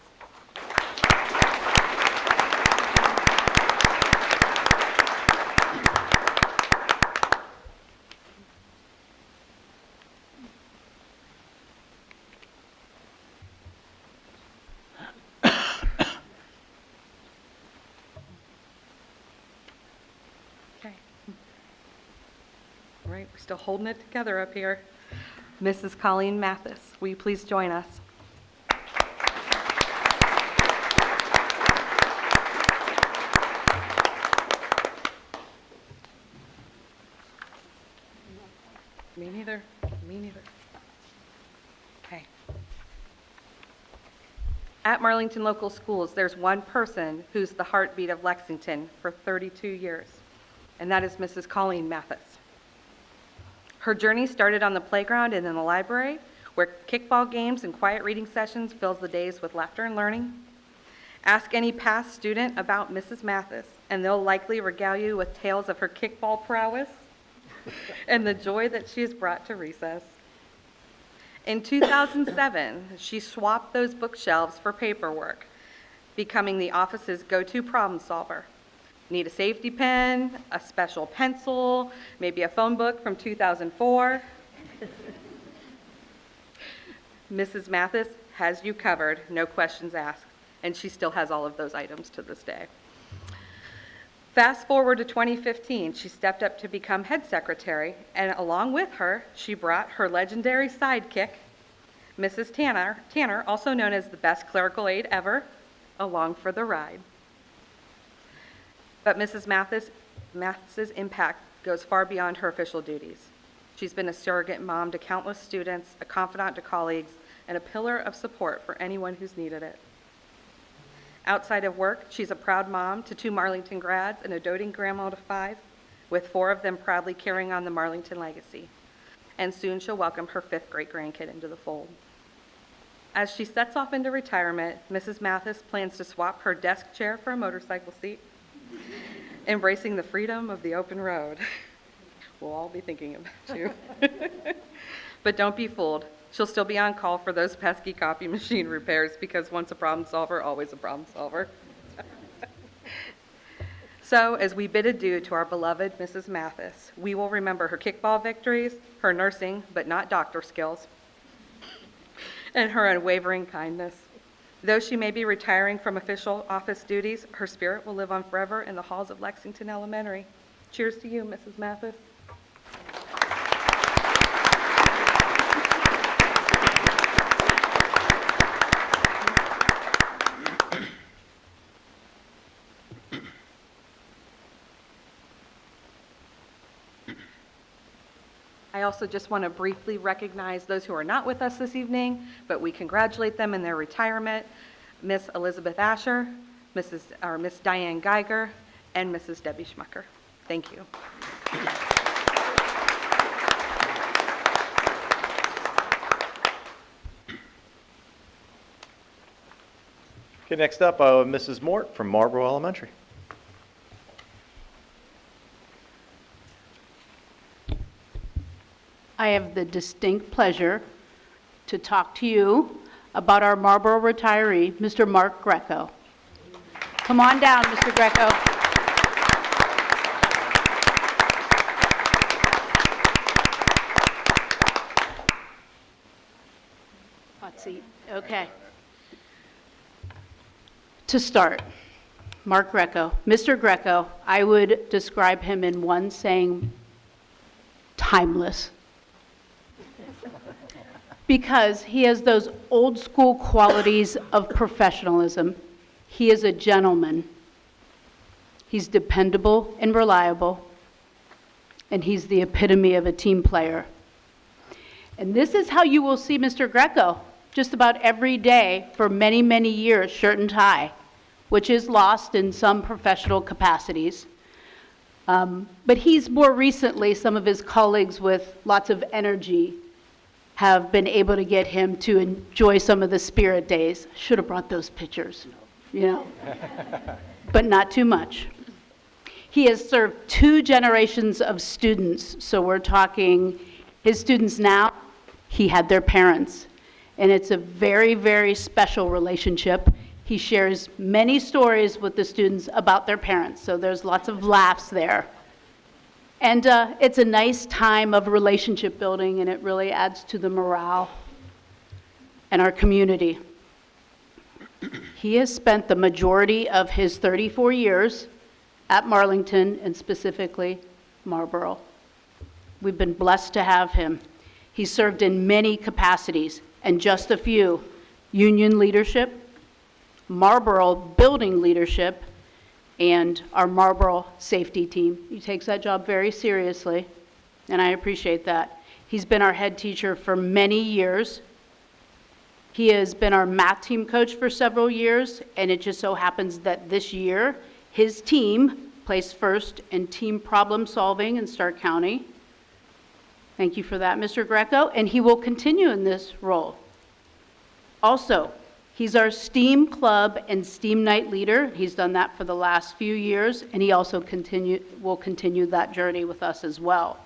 Okay. All right, we're still holding it together up here. Mrs. Colleen Mathis, will you please join us? Me neither. Me neither. Okay. At Marlington Local Schools, there's one person who's the heartbeat of Lexington for 32 years, and that is Mrs. Colleen Mathis. Her journey started on the playground and in the library, where kickball games and quiet reading sessions fills the days with laughter and learning. Ask any past student about Mrs. Mathis, and they'll likely regale you with tales of her kickball prowess and the joy that she has brought to recess. In 2007, she swapped those bookshelves for paperwork, becoming the office's go-to problem solver. Need a safety pin, a special pencil, maybe a phone book from 2004? Mrs. Mathis has you covered, no questions asked, and she still has all of those items to this day. Fast forward to 2015, she stepped up to become head secretary, and along with her, she brought her legendary sidekick, Mrs. Tanner, also known as the best clerical aide ever, along for the ride. But Mrs. Mathis's impact goes far beyond her official duties. She's been a surrogate mom to countless students, a confidant to colleagues, and a pillar of support for anyone who's needed it. Outside of work, she's a proud mom to 2 Marlington grads and a doting grandma to 5, with 4 of them proudly carrying on the Marlington legacy. And soon she'll welcome her 5th great grandkid into the fold. As she sets off into retirement, Mrs. Mathis plans to swap her desk chair for a motorcycle seat, embracing the freedom of the open road. We'll all be thinking about you. But don't be fooled. She'll still be on call for those pesky copy machine repairs, because once a problem solver, always a problem solver. So, as we bid adieu to our beloved Mrs. Mathis, we will remember her kickball victories, her nursing, but not doctor skills, and her unwavering kindness. Though she may be retiring from official office duties, her spirit will live on forever in the halls of Lexington Elementary. Cheers to you, Mrs. Mathis. I also just want to briefly recognize those who are not with us this evening, but we congratulate them in their retirement. Miss Elizabeth Asher, Miss Diane Geiger, and Mrs. Debbie Schmucker. Thank you. Okay, next up, Mrs. Mort from Marlboro Elementary. I have the distinct pleasure to talk to you about our Marlboro retiree, Mr. Mark Greco. Come on down, Mr. Greco. Okay. To start, Mark Greco. Mr. Greco, I would describe him in one saying, timeless. Because he has those old school qualities of professionalism. He is a gentleman. He's dependable and reliable. And he's the epitome of a team player. And this is how you will see Mr. Greco just about every day for many, many years, shirt and tie, which is lost in some professional capacities. But he's more recently, some of his colleagues with lots of energy have been able to get him to enjoy some of the spirit days. Should have brought those pictures, you know, but not too much. He has served 2 generations of students, so we're talking his students now, he had their parents, and it's a very, very special relationship. He shares many stories with the students about their parents, so there's lots of laughs there. And it's a nice time of relationship building, and it really adds to the morale and our community. He has spent the majority of his 34 years at Marlington, and specifically Marlboro. We've been blessed to have him. He served in many capacities, and just a few: union leadership, Marlboro building leadership, and our Marlboro safety team. He takes that job very seriously, and I appreciate that. He's been our head teacher for many years. He has been our math team coach for several years, and it just so happens that this year, his team placed first in team problem solving in Stark County. Thank you for that, Mr. Greco, and he will continue in this role. Also, he's our STEAM club and STEAM night leader. He's done that for the last few years, and he also will continue that journey with us as well.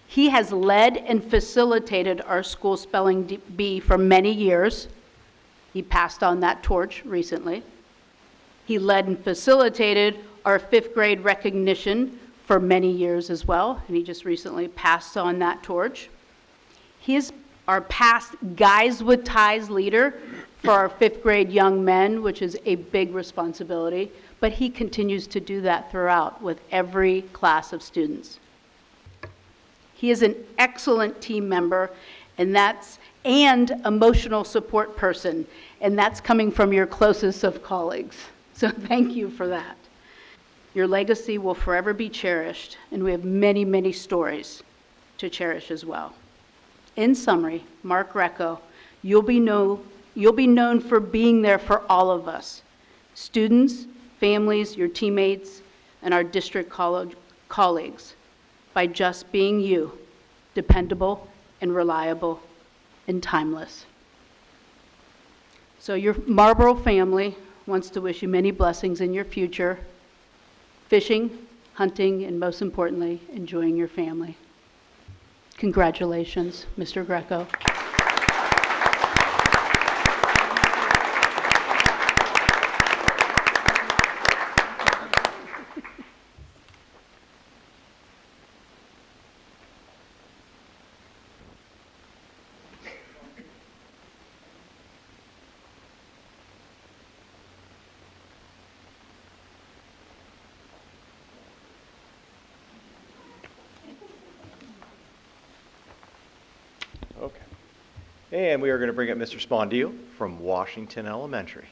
He has led and facilitated our school spelling bee for many years. He passed on that torch recently. He led and facilitated our 5th grade recognition for many years as well, and he just recently passed on that torch. He is our past Guys with Ties leader for our 5th grade young men, which is a big responsibility, but he continues to do that throughout with every class of students. He is an excellent team member, and emotional support person, and that's coming from your closest of colleagues. So thank you for that. Your legacy will forever be cherished, and we have many, many stories to cherish as well. In summary, Mark Greco, you'll be known for being there for all of us, students, families, your teammates, and our district colleagues, by just being you, dependable and reliable and timeless. So your Marlboro family wants to wish you many blessings in your future, fishing, hunting, and most importantly, enjoying your family. Congratulations, Mr. Greco. Okay. And we are going to bring up Mr. Spondil from Washington Elementary.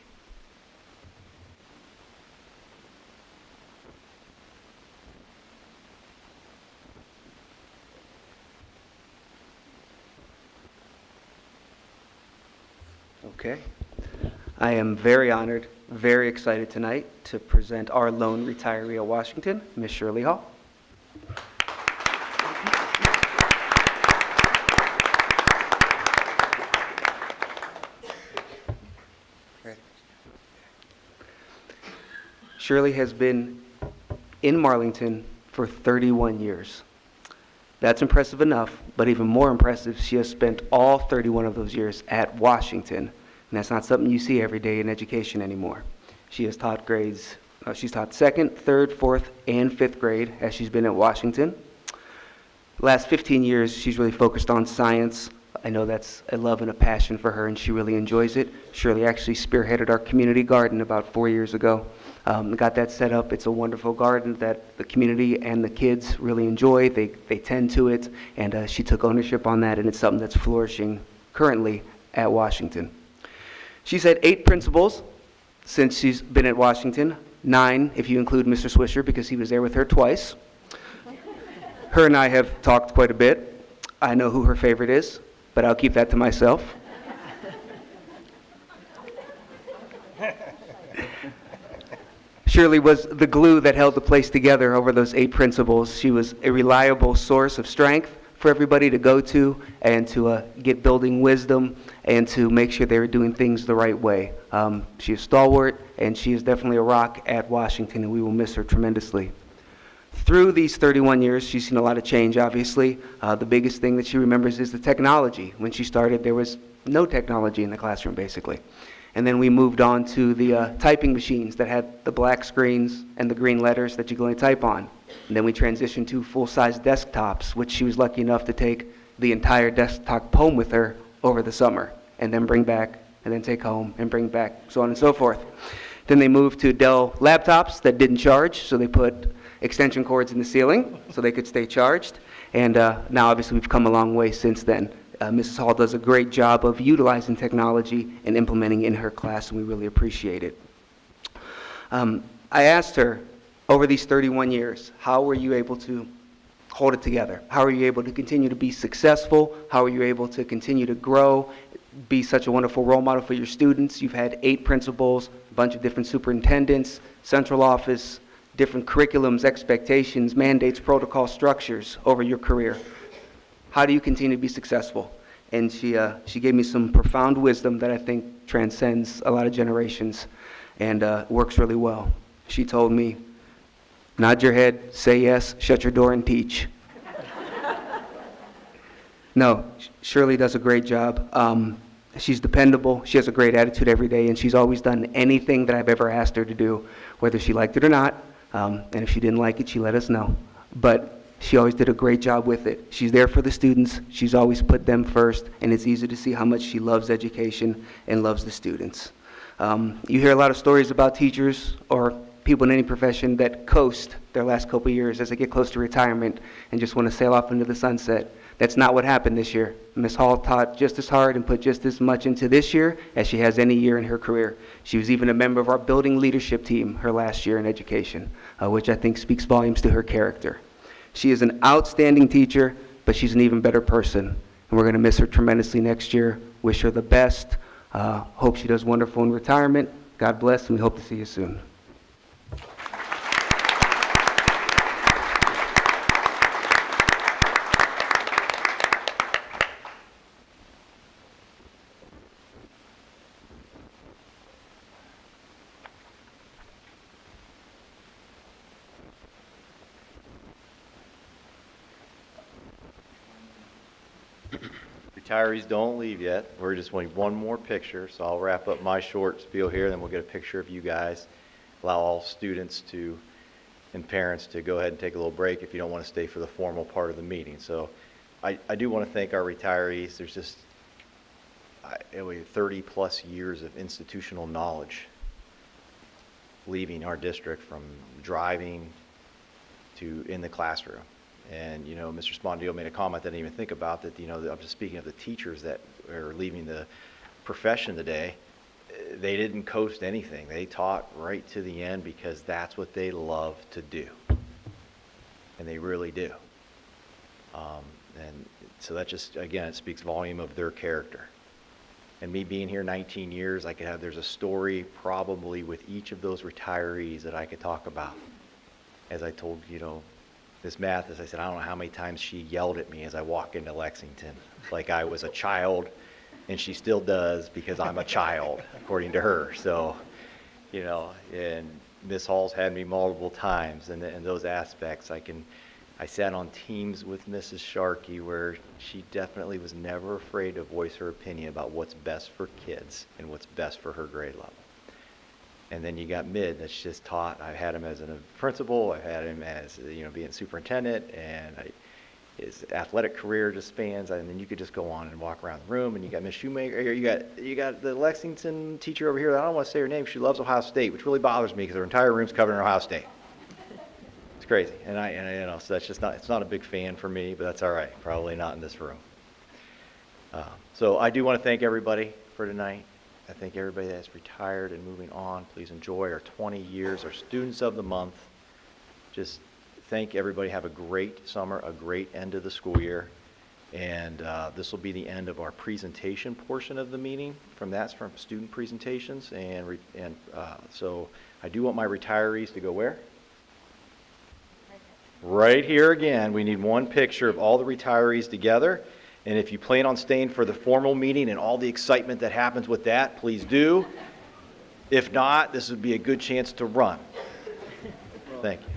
Okay. I am very honored, very excited tonight to present our lone retiree at Washington, Miss Shirley Hall. Shirley has been in Marlington for 31 years. That's impressive enough, but even more impressive, she has spent all 31 of those years at Washington. And that's not something you see every day in education anymore. She has taught she's taught 2nd, 3rd, 4th, and 5th grade as she's been at Washington. The last 15 years, she's really focused on science, I know that's a love and a passion for her, and she really enjoys it. Shirley actually spearheaded our community garden about 4 years ago. Got that set up. It's a wonderful garden that the community and the kids really enjoy. They tend to it, and she took ownership on that, and it's something that's flourishing currently at Washington. She's had 8 principals since she's been at Washington, 9 if you include Mr. Swisher because he was there with her twice. Her and I have talked quite a bit. I know who her favorite is, but I'll keep that to myself. Shirley was the glue that held the place together over those 8 principals. She was a reliable source of strength for everybody to go to and to get building wisdom and to make sure they were doing things the right way. She is stalwart, and she is definitely a rock at Washington, and we will miss her tremendously. Through these 31 years, she's seen a lot of change, obviously. The biggest thing that she remembers is the technology. When she started, there was no technology in the classroom, basically. And then we moved on to the typing machines that had the black screens and the green letters that you could only type on. And then we transitioned to full-size desktops, which she was lucky enough to take the entire desktop home with her over the summer, and then bring back, and then take home, and bring back, so on and so forth. Then they moved to Dell laptops that didn't charge, so they put extension cords in the ceiling so they could stay charged. And now, obviously, we've come a long way since then. Mrs. Hall does a great job of utilizing technology and implementing in her class, and we really appreciate it. I asked her, over these 31 years, how were you able to hold it together? How are you able to continue to be successful? How are you able to continue to grow, be such a wonderful role model for your students? You've had 8 principals, a bunch of different superintendents, central office, different curriculums, expectations, mandates, protocol, structures over your career. How do you continue to be successful? And she gave me some profound wisdom that I think transcends a lot of generations and works really well. She told me, nod your head, say yes, shut your door, and teach. No, Shirley does a great job. She's dependable. She has a great attitude every day, and she's always done anything that I've ever asked her to do, whether she liked it or not. And if she didn't like it, she let us know. But she always did a great job with it. She's there for the students. She's always put them first, and it's easy to see how much she loves education and loves the students. You hear a lot of stories about teachers or people in any profession that coast their last couple of years as they get close to retirement and just want to sail off into the sunset. That's not what happened this year. Ms. Hall taught just as hard and put just as much into this year as she has any year in her career. She was even a member of our building leadership team her last year in education, which I think speaks volumes to her character. She is an outstanding teacher, but she's an even better person. And we're going to miss her tremendously next year. Wish her the best. Hope she does wonderful in retirement. God bless, and we hope to see you soon. Retirees don't leave yet. We're just wanting one more picture, so I'll wrap up my short spiel here, then we'll get a picture of you guys. Allow all students and parents to go ahead and take a little break if you don't want to stay for the formal part of the meeting. So I do want to thank our retirees. There's just 30 plus years of institutional knowledge leaving our district, from driving to in the classroom. And, Mr. Spondeo made a comment that I didn't even think about, that, I'm just speaking of the teachers that are leaving the profession today. They didn't coast anything. They taught right to the end because that's what they love to do. And they really do. And so that just, again, it speaks volume of their character. And me being here 19 years, there's a story probably with each of those retirees that I could talk about. As I told, Miss Mathis, I said, I don't know how many times she yelled at me as I walk into Lexington, like I was a child, and she still does because I'm a child, according to her. So, and Miss Hall's had me multiple times, and those aspects, I sat on teams with Mrs. Sharkey where she definitely was never afraid to voice her opinion about what's best for kids and what's best for her grade level. And then you got Mid, that's just taught. I've had him as a principal. I've had him as, being superintendent. And his athletic career just spans, and then you could just go on and walk around the room, and you got Miss Shoemaker, you got the Lexington teacher over here, I don't want to say her name, she loves Ohio State, which really bothers me because her entire room's covered in Ohio State. It's crazy, so that's just not, it's not a big fan for me, but that's all right, probably not in this room. So I do want to thank everybody for tonight. I thank everybody that's retired and moving on. Please enjoy our 20 years, our Students of the Month. Just thank everybody. Have a great summer, a great end of the school year. And this will be the end of our presentation portion of the meeting. That's from student presentations. So I do want my retirees to go where? Right here again. We need one picture of all the retirees together. And if you plan on staying for the formal meeting and all the excitement that happens with that, please do. If not, this would be a good chance to run. Thank you.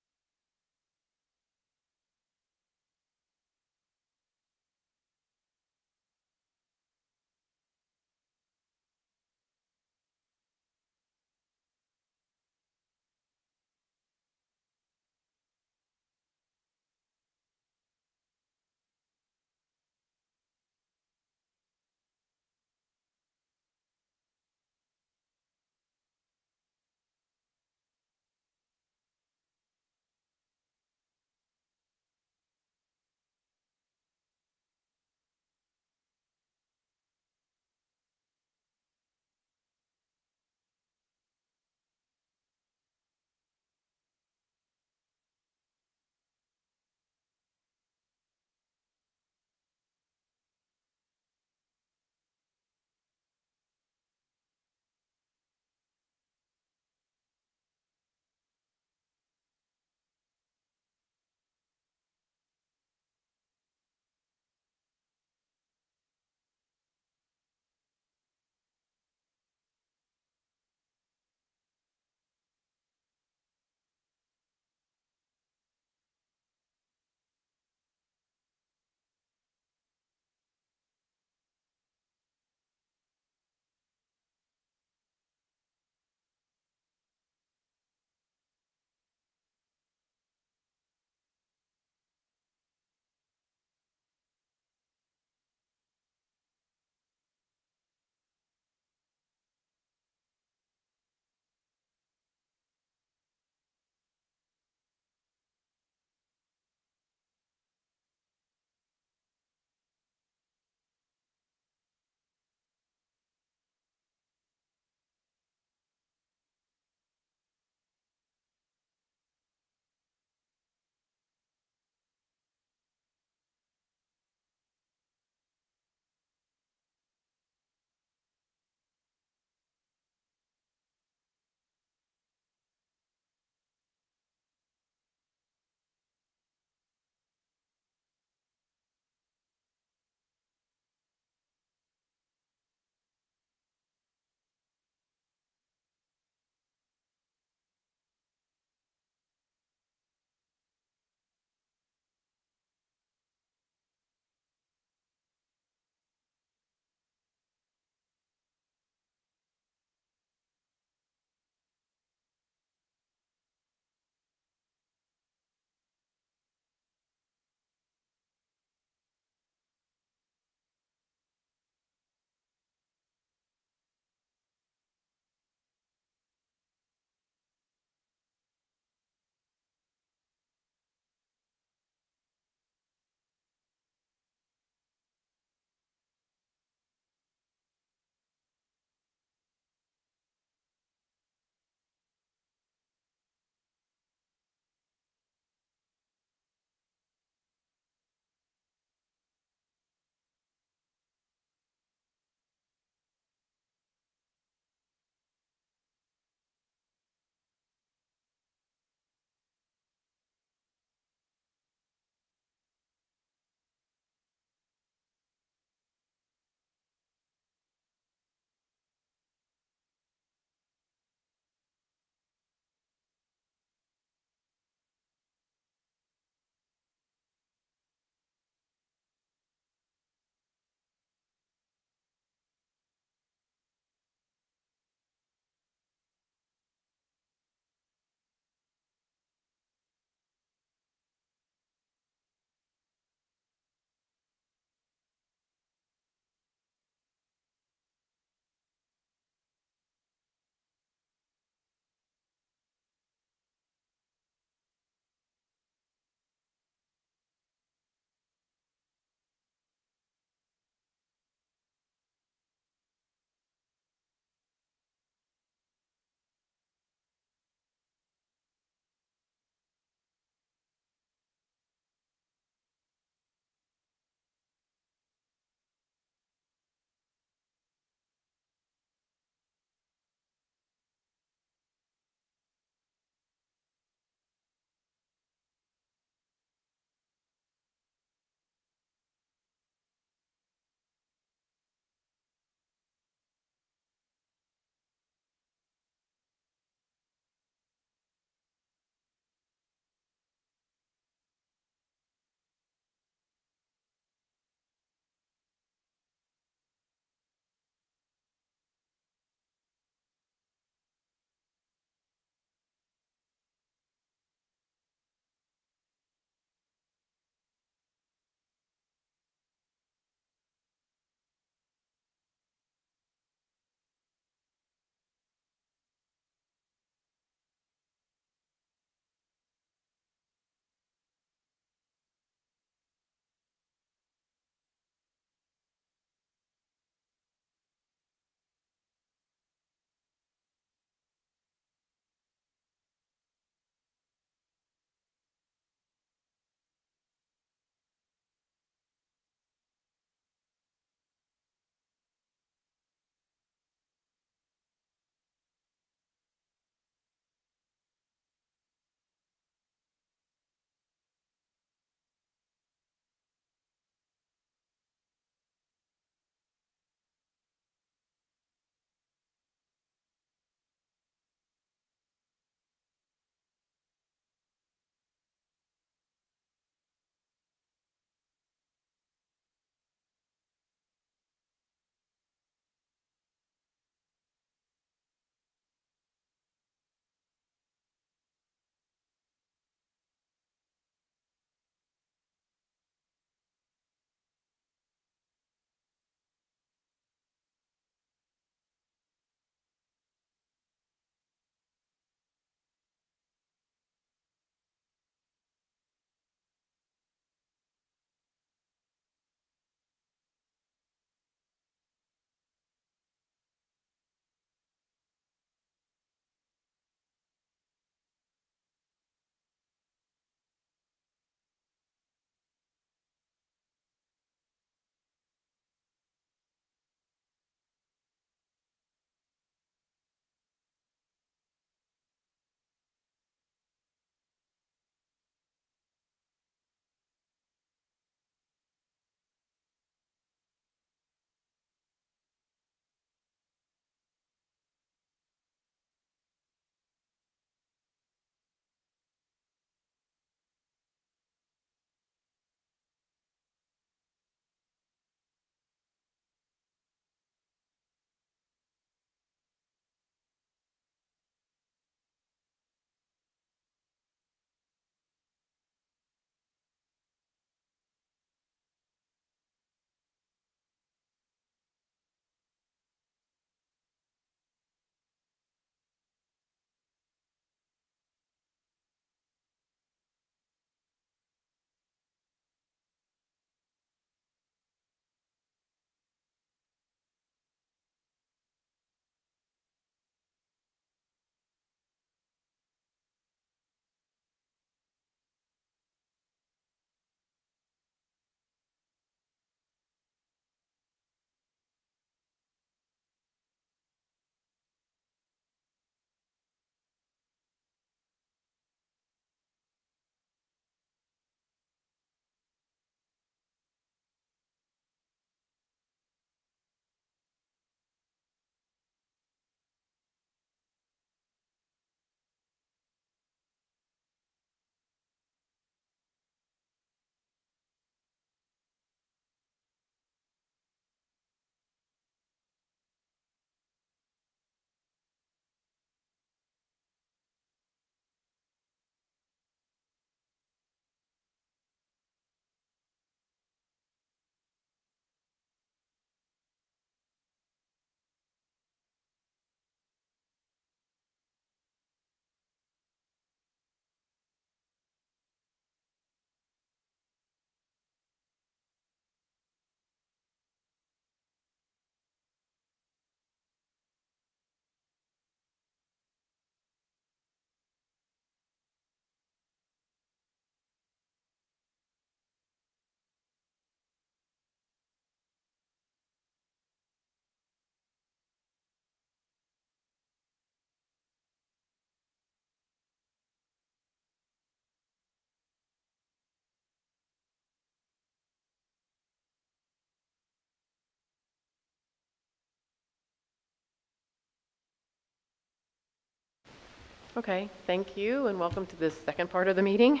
Okay, thank you, and welcome to the second part of the meeting.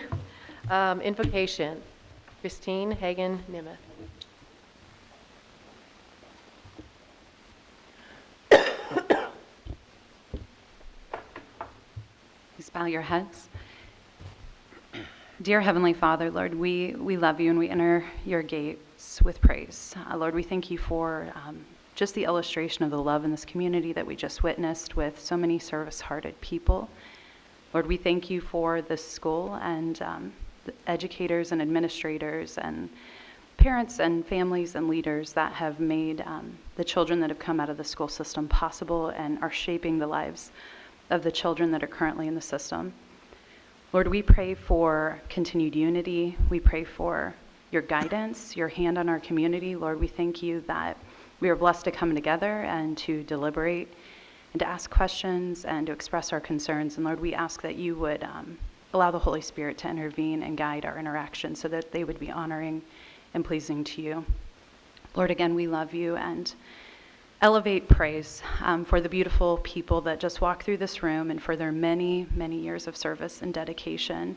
Invocation. Christine Hagan Nimeth. Please bow your heads. Dear Heavenly Father, Lord, we love you and we enter your gates with praise. Lord, we thank you for just the illustration of the love in this community that we just witnessed with so many service-hearted people. Lord, we thank you for this school and the educators and administrators and parents and families and leaders that have made the children that have come out of the school system possible and are shaping the lives of the children that are currently in the system. Lord, we pray for continued unity. We pray for your guidance, your hand on our community. Lord, we thank you that we are blessed to come together and to deliberate and to ask questions and to express our concerns. And Lord, we ask that you would allow the Holy Spirit to intervene and guide our interactions so that they would be honoring and pleasing to you. Lord, again, we love you and elevate praise for the beautiful people that just walk through this room and for their many, many years of service and dedication.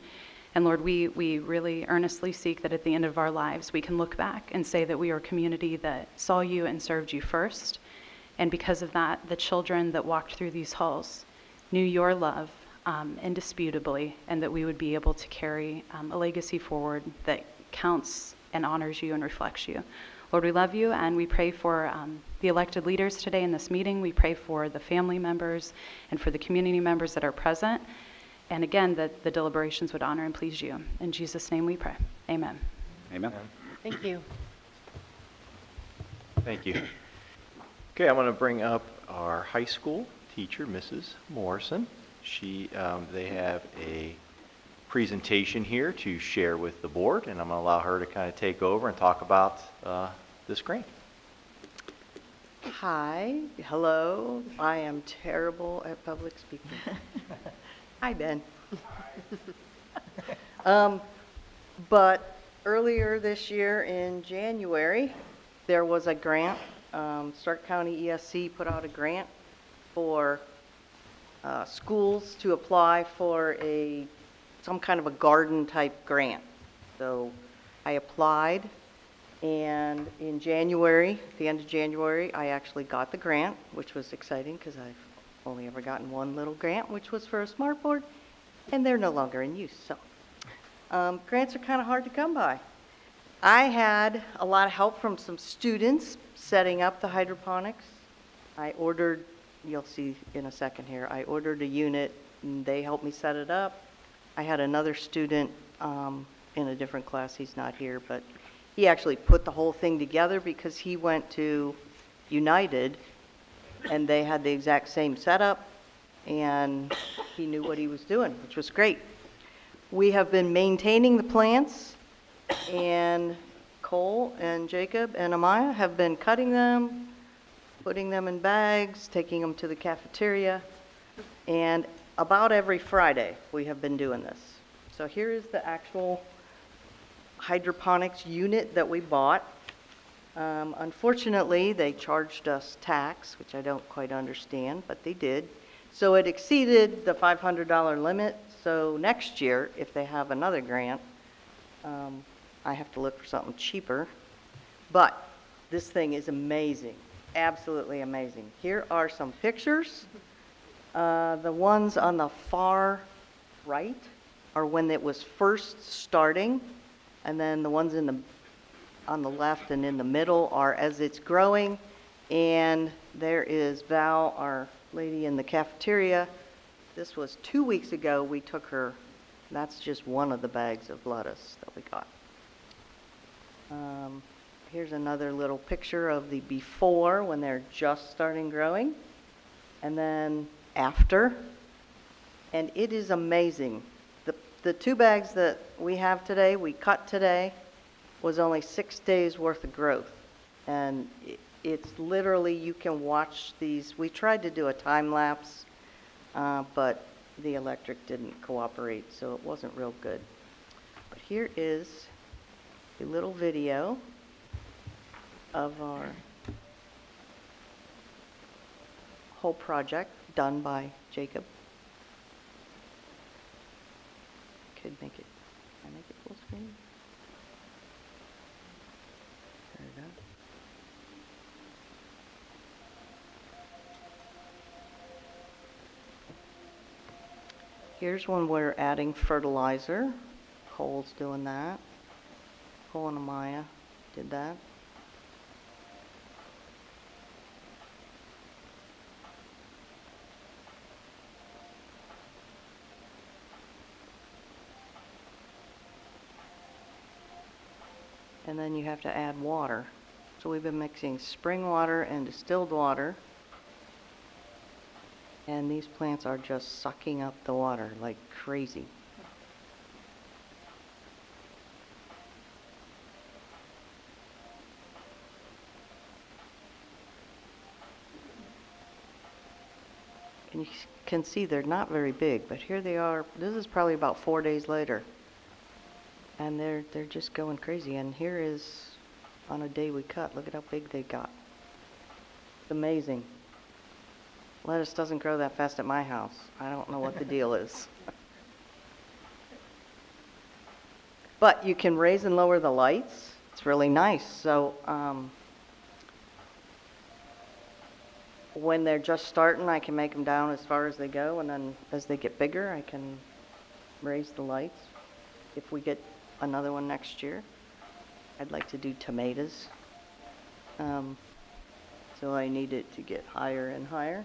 And Lord, we really earnestly seek that at the end of our lives, we can look back and say that we are a community that saw you and served you first. And because of that, the children that walked through these halls knew your love indisputably, and that we would be able to carry a legacy forward that counts and honors you and reflects you. Lord, we love you, and we pray for the elected leaders today in this meeting. We pray for the family members and for the community members that are present. And again, that the deliberations would honor and please you. In Jesus' name we pray. Amen. Amen. Thank you. Thank you. Okay, I'm going to bring up our high school teacher, Mrs. Morrison. They have a presentation here to share with the board, and I'm going to allow her to kind of take over and talk about this grant. Hi, hello. I am terrible at public speaking. Hi, Ben. But earlier this year in January, there was a grant. Stark County ESC put out a grant for schools to apply for some kind of a garden type grant. So I applied, and in January, at the end of January, I actually got the grant, which was exciting because I've only ever gotten one little grant, which was for a smart board, and they're no longer in use. So grants are kind of hard to come by. I had a lot of help from some students setting up the hydroponics. I ordered, you'll see in a second here, I ordered a unit and they helped me set it up. I had another student in a different class, he's not here, but he actually put the whole thing together because he went to United and they had the exact same setup and he knew what he was doing, which was great. We have been maintaining the plants, and Cole and Jacob and Amaya have been cutting them, putting them in bags, taking them to the cafeteria, and about every Friday we have been doing this. So here is the actual hydroponics unit that we bought. Unfortunately, they charged us tax, which I don't quite understand, but they did. So it exceeded the $500 limit. So next year, if they have another grant, I have to look for something cheaper. But this thing is amazing, absolutely amazing. Here are some pictures. The ones on the far right are when it was first starting, and then the ones on the left and in the middle are as it's growing. And there is Val, our lady in the cafeteria. This was 2 weeks ago. We took her, that's just one of the bags of lettuce that we got. Here's another little picture of the before when they're just starting growing, and then after. And it is amazing. The 2 bags that we have today, we cut today, was only 6 days worth of growth. And it's literally, you can watch these. We tried to do a time lapse, but the electric didn't cooperate, so it wasn't real good. But here is a little video of our whole project done by Jacob. could make it, can I make it full screen? There we go. Here's when we're adding fertilizer. Cole's doing that. Cole and Amaya did that. And then you have to add water. So we've been mixing spring water and distilled water. And these plants are just sucking up the water like crazy. And you can see they're not very big, but here they are. This is probably about 4 days later. And they're just going crazy. And here is on a day we cut. Look at how big they got. It's amazing. Lettuce doesn't grow that fast at my house. I don't know what the deal is. But you can raise and lower the lights. It's really nice. So when they're just starting, I can make them down as far as they go. And then as they get bigger, I can raise the lights. If we get another one next year, I'd like to do tomatoes. So I need it to get higher and higher.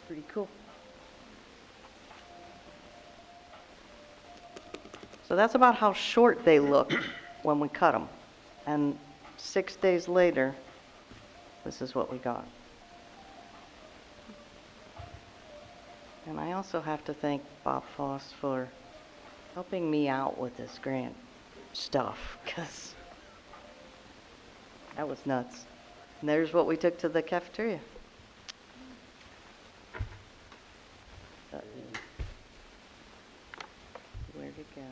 Pretty cool. So that's about how short they look when we cut them. And 6 days later, this is what we got. And I also have to thank Bob Foss for helping me out with this grant stuff, because that was nuts. And there's what we took to the cafeteria. Where'd it go?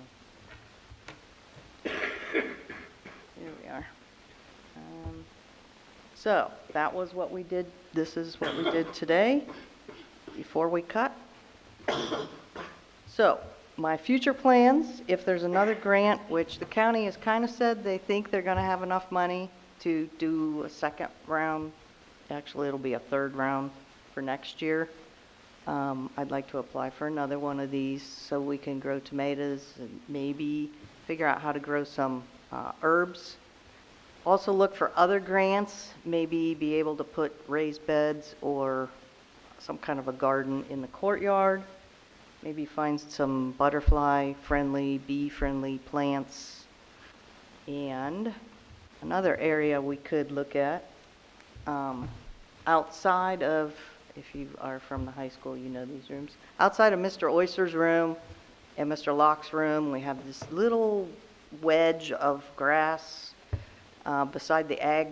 Here we are. So that was what we did. This is what we did today before we cut. So my future plans, if there's another grant, which the county has kind of said they think they're going to have enough money to do a second round. Actually, it'll be a third round for next year. I'd like to apply for another one of these so we can grow tomatoes and maybe figure out how to grow some herbs. Also look for other grants, maybe be able to put raised beds or some kind of a garden in the courtyard. Maybe find some butterfly-friendly, bee-friendly plants. And another area we could look at, outside of, if you are from the high school, you know these rooms. Outside of Mr. Oyster's room and Mr. Locke's room, we have this little wedge of grass beside the ag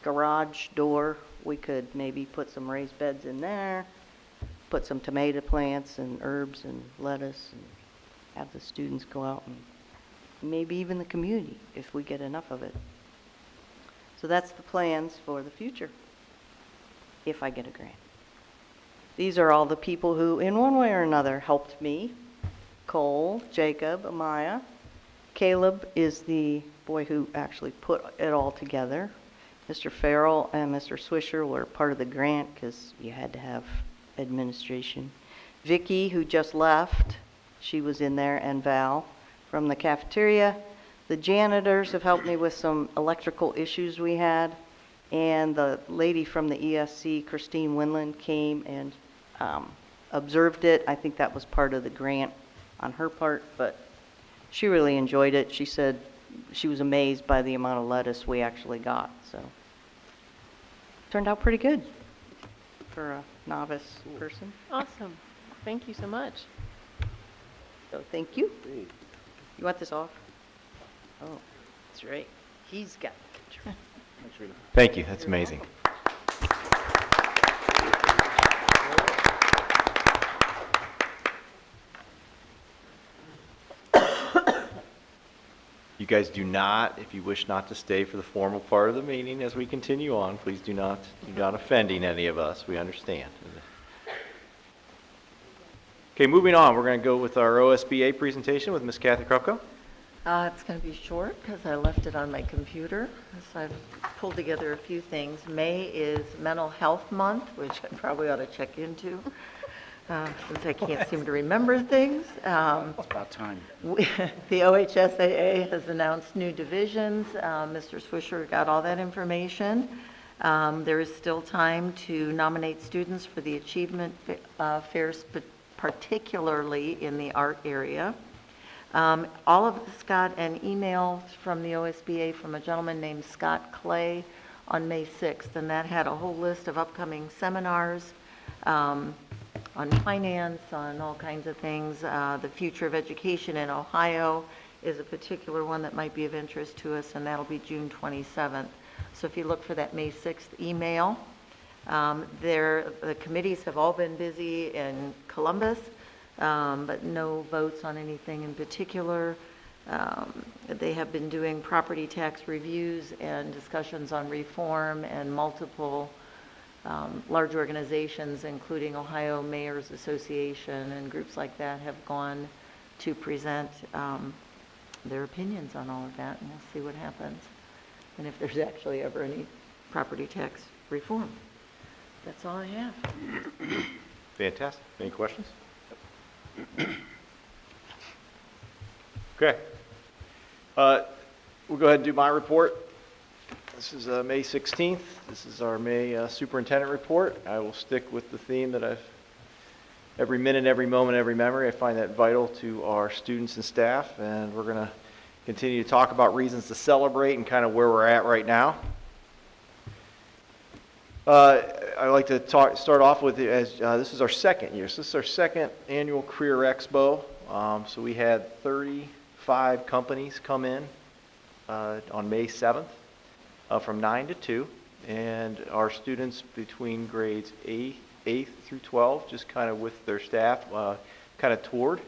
garage door. We could maybe put some raised beds in there, put some tomato plants and herbs and lettuce, and have the students go out and maybe even the community if we get enough of it. So that's the plans for the future, if I get a grant. These are all the people who, in one way or another, helped me. Cole, Jacob, Amaya. Caleb is the boy who actually put it all together. Mr. Farrell and Mr. Swisher were part of the grant because you had to have administration. Vicky, who just left, she was in there, and Val from the cafeteria. The janitors have helped me with some electrical issues we had. And the lady from the ESC, Christine Winland, came and observed it. I think that was part of the grant on her part, but she really enjoyed it. She said she was amazed by the amount of lettuce we actually got. So turned out pretty good for a novice person. Awesome. Thank you so much. So thank you. You want this off? Oh, that's right. He's got the picture. Thank you, that's amazing. You guys do not, if you wish not to stay for the formal part of the meeting as we continue on, please do not offending any of us, we understand. Okay, moving on, we're going to go with our OSBA presentation with Ms. Kathy Krupko. It's going to be short because I left it on my computer. So I've pulled together a few things. May is Mental Health Month, which I probably ought to check into since I can't seem to remember things. It's about time. The OHSAA has announced new divisions. Mr. Swisher got all that information. There is still time to nominate students for the achievement fairs, particularly in the art area. All of us got an email from the OSBA from a gentleman named Scott Clay on May 6th, and that had a whole list of upcoming seminars on finance, on all kinds of things. The future of education in Ohio is a particular one that might be of interest to us, and that'll be June 27th. So if you look for that May 6th email, the committees have all been busy in Columbus, but no votes on anything in particular. They have been doing property tax reviews and discussions on reform, and multiple large organizations, including Ohio Mayors Association and groups like that, have gone to present their opinions on all of that, and we'll see what happens, and if there's actually ever any property tax reform. That's all I have. Fantastic. Any questions? Okay. We'll go ahead and do my report. This is May 16th. This is our May superintendent report. I will stick with the theme that I've, every minute, every moment, every memory. I find that vital to our students and staff, and we're going to continue to talk about reasons to celebrate and kind of where we're at right now. I'd like to start off with, this is our second year. So this is our second annual Career Expo. So we had 35 companies come in on May 7th from 9 to 2. And our students between grades 8th through 12, just kind of with their staff, kind of toured.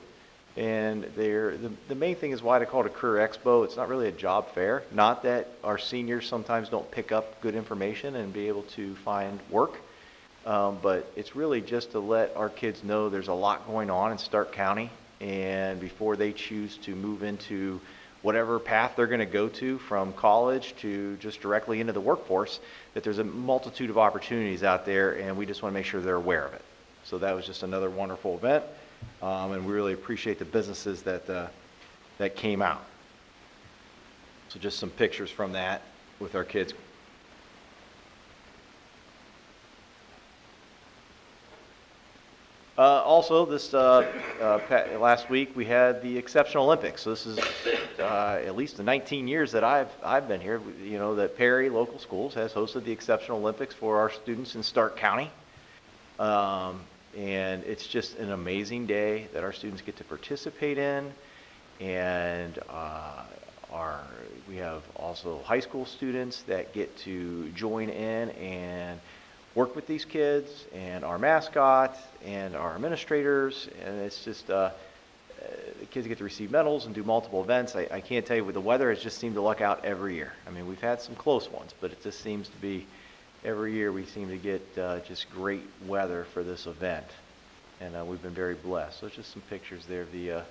And the main thing is why they call it a Career Expo. It's not really a job fair. Not that our seniors sometimes don't pick up good information and be able to find work, but it's really just to let our kids know there's a lot going on in Stark County, and before they choose to move into whatever path they're going to go to, from college to just directly into the workforce, that there's a multitude of opportunities out there, and we just want to make sure they're aware of it. So that was just another wonderful event. And we really appreciate the businesses that came out. So just some pictures from that with our kids. Also, this last week we had the Exceptional Olympics. So this is at least the 19 years that I've been here. You know that Perry Local Schools has hosted the Exceptional Olympics for our students in Stark County. And it's just an amazing day that our students get to participate in. And we have also high school students that get to join in and work with these kids, and our mascot and our administrators. And it's just, the kids get to receive medals and do multiple events. I can't tell you, with the weather, it just seemed to luck out every year. I mean, we've had some close ones, but it just seems to be every year we seem to get just great weather for this event, and we've been very blessed. So it's just some pictures there of the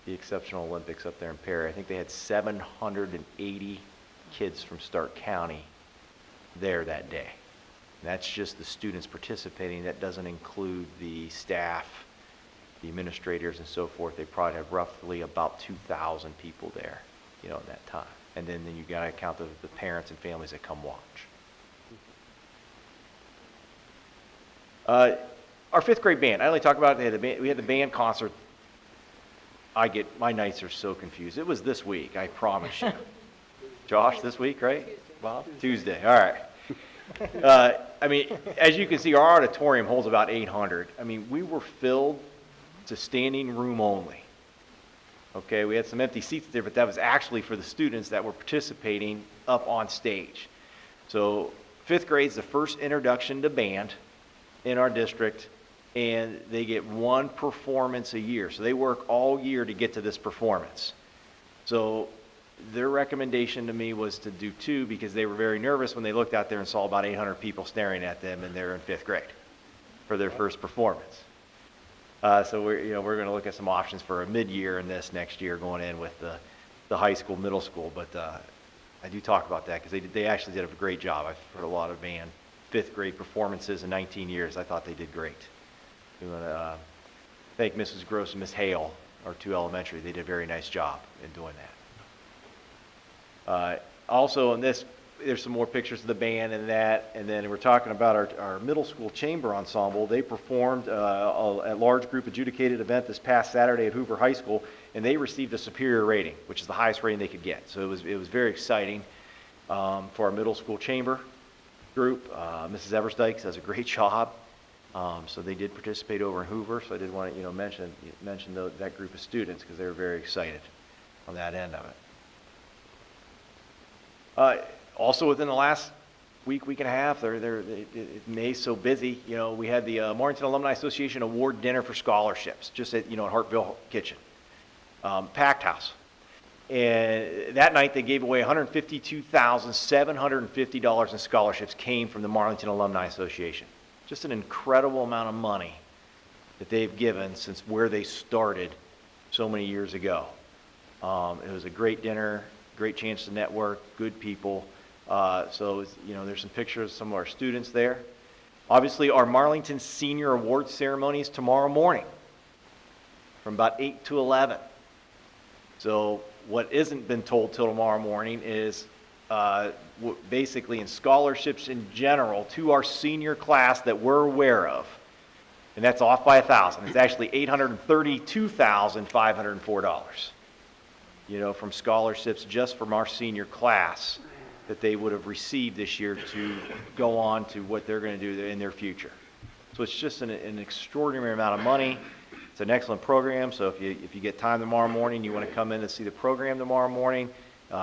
Exceptional Olympics up there in Perry. I think they had 780 kids from Stark County there that day. And that's just the students participating. That doesn't include the staff, the administrators, and so forth. They probably have roughly about 2,000 people there, you know, at that time. And then you got to count the parents and families that come watch. Our fifth grade band, I only talk about it, we had the band concert. My nights are so confused. It was this week, I promise you. Josh, this week, right? Bob? Tuesday, all right. I mean, as you can see, our auditorium holds about 800. I mean, we were filled to standing room only. Okay, we had some empty seats there, but that was actually for the students that were participating up on stage. So fifth grade is the first introduction to band in our district, and they get one performance a year. So they work all year to get to this performance. So their recommendation to me was to do two, because they were very nervous when they looked out there and saw about 800 people staring at them, and they're in fifth grade for their first performance. So we're going to look at some options for a mid-year in this next year going in with the high school, middle school. But I do talk about that because they actually did a great job. I've heard a lot of band fifth grade performances in 19 years. I thought they did great. We want to thank Mrs. Gross and Miss Hale, our two elementary. They did a very nice job in doing that. Also in this, there's some more pictures of the band and that, and then we're talking about our middle school chamber ensemble. They performed a large group adjudicated event this past Saturday at Hoover High School, and they received a superior rating, which is the highest rating they could get. So it was very exciting for our middle school chamber group. Mrs. Eversdike does a great job. So they did participate over in Hoover, so I did want to mention that group of students because they were very excited on that end of it. Also within the last week and a half, May's so busy. We had the Marlington Alumni Association Award Dinner for Scholarships just at Hartville Kitchen, packed house. And that night they gave away $152,750 in scholarships came from the Marlington Alumni Association. Just an incredible amount of money that they've given since where they started so many years ago. It was a great dinner, great chance to network, good people. So there's some pictures of some of our students there. Obviously, our Marlington Senior Awards ceremony is tomorrow morning from about 8 to 11. So what isn't been told till tomorrow morning is basically in scholarships in general to our senior class that we're aware of, and that's off by $1,000. It's actually $832,504. From scholarships just from our senior class that they would have received this year to go on to what they're going to do in their future. So it's just an extraordinary amount of money. It's an excellent program. So if you get time tomorrow morning, you want to come in and see the program tomorrow morning.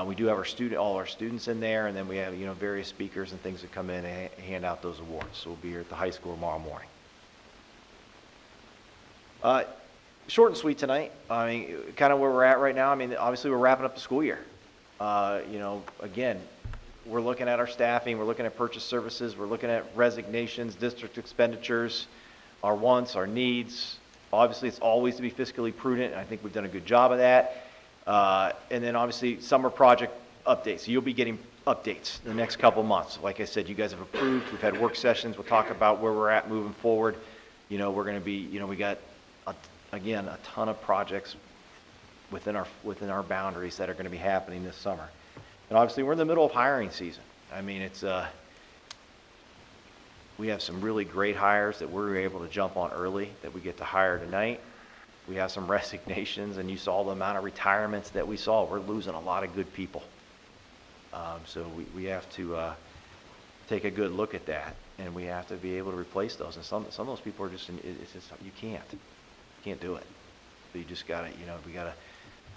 We do have all our students in there, and then we have various speakers and things that come in and hand out those awards. So we'll be here at the high school tomorrow morning. Short and sweet tonight. I mean, kind of where we're at right now. I mean, obviously we're wrapping up the school year. Again, we're looking at our staffing, we're looking at purchase services, we're looking at resignations, district expenditures, our wants, our needs. Obviously, it's always to be fiscally prudent, and I think we've done a good job of that. And then obviously summer project updates. So you'll be getting updates in the next couple months. Like I said, you guys have approved. We've had work sessions. We'll talk about where we're at moving forward. We're going to be, we got again a ton of projects within our boundaries that are going to be happening this summer. And obviously we're in the middle of hiring season. I mean, we have some really great hires that we're able to jump on early that we get to hire tonight. We have some resignations, and you saw the amount of retirements that we saw. We're losing a lot of good people. So we have to take a good look at that, and we have to be able to replace those. And some of those people are just, you can't do it. So you just gotta,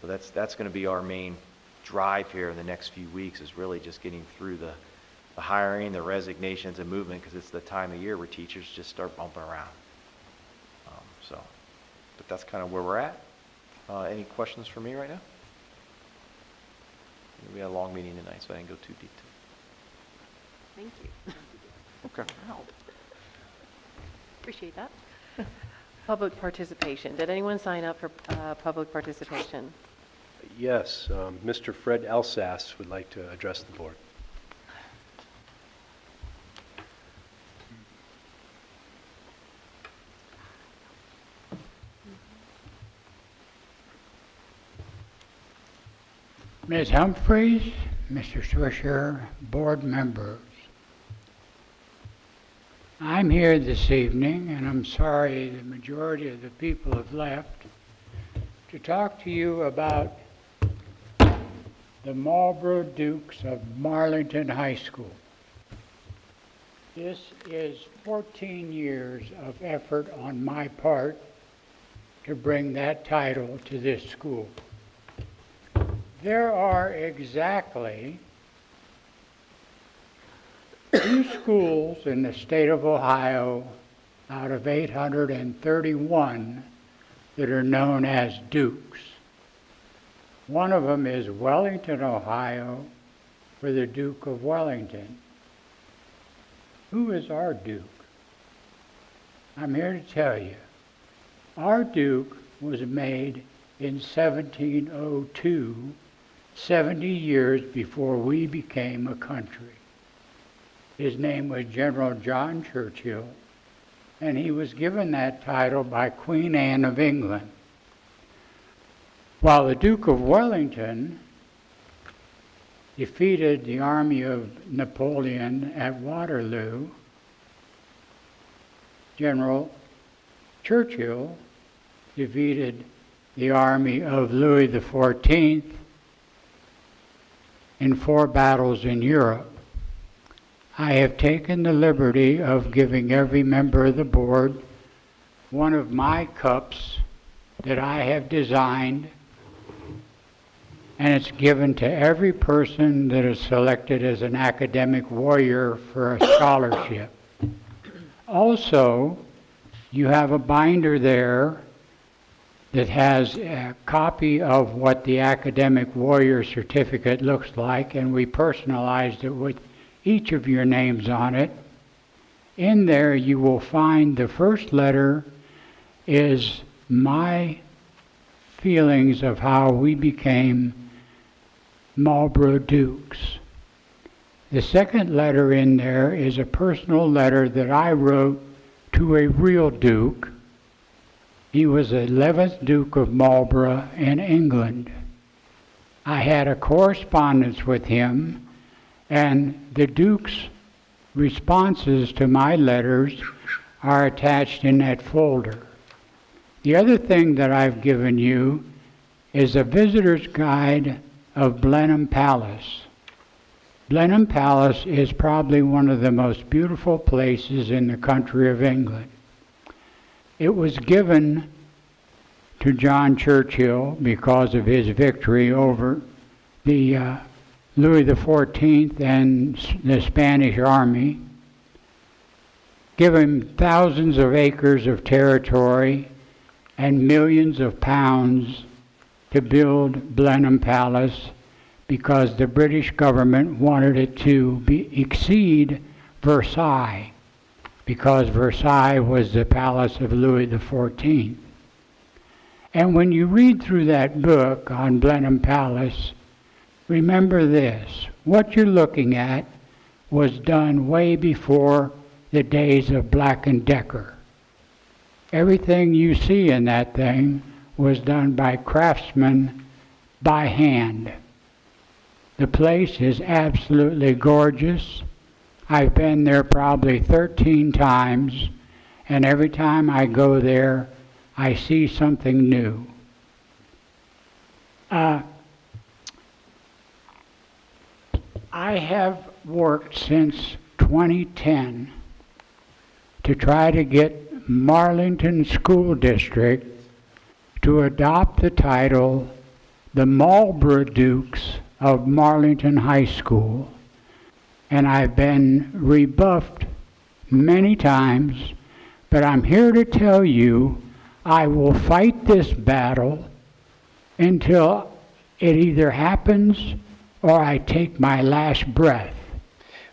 so that's gonna be our main drive here in the next few weeks, is really just getting through the hiring, the resignations, and movement, because it's the time of year where teachers just start bumping around. But that's kind of where we're at. Any questions for me right now? We had a long meeting tonight, so I didn't go too deep. Thank you. Okay. Wow. Appreciate that. Public participation. Did anyone sign up for public participation? Yes, Mr. Fred Elsass would like to address the board. Ms. Humphreys, Mr. Swisher, board members. I'm here this evening, and I'm sorry the majority of the people have left, to talk to you about the Marlboro Dukes of Marlington High School. This is 14 years of effort on my part to bring that title to this school. There are exactly 2 schools in the state of Ohio out of 831 that are known as Dukes. One of them is Wellington, Ohio, for the Duke of Wellington. Who is our Duke? I'm here to tell you, Our Duke was made in 1702, 70 years before we became a country. His name was General John Churchill, and he was given that title by Queen Anne of England. While the Duke of Wellington defeated the army of Napoleon at Waterloo, General Churchill defeated the army of Louis XIV in 4 battles in Europe. I have taken the liberty of giving every member of the board one of my cups that I have designed, and it's given to every person that is selected as an academic warrior for a scholarship. Also, you have a binder there that has a copy of what the academic warrior certificate looks like, and we personalized it with each of your names on it. In there you will find the first letter is my feelings of how we became Marlborough Dukes. The second letter in there is a personal letter that I wrote to a real Duke. He was the 11th Duke of Marlborough in England. I had a correspondence with him, and the Duke's responses to my letters are attached in that folder. The other thing that I've given you is a visitor's guide of Blenheim Palace. Blenheim Palace is probably one of the most beautiful places in the country of England. It was given to John Churchill because of his victory over the Louis XIV and the Spanish army. Give him thousands of acres of territory and millions of pounds to build Blenheim Palace because the British government wanted it to exceed Versailles, because Versailles was the palace of Louis XIV. And when you read through that book on Blenheim Palace, remember this: what you're looking at was done way before the days of Black & Decker. Everything you see in that thing was done by craftsmen by hand. The place is absolutely gorgeous. I've been there probably 13 times, and every time I go there, I see something new. I have worked since 2010 to try to get Marlington School District to adopt the title the Marlborough Dukes of Marlington High School, and I've been rebuffed many times, but I'm here to tell you I will fight this battle until it either happens or I take my last breath.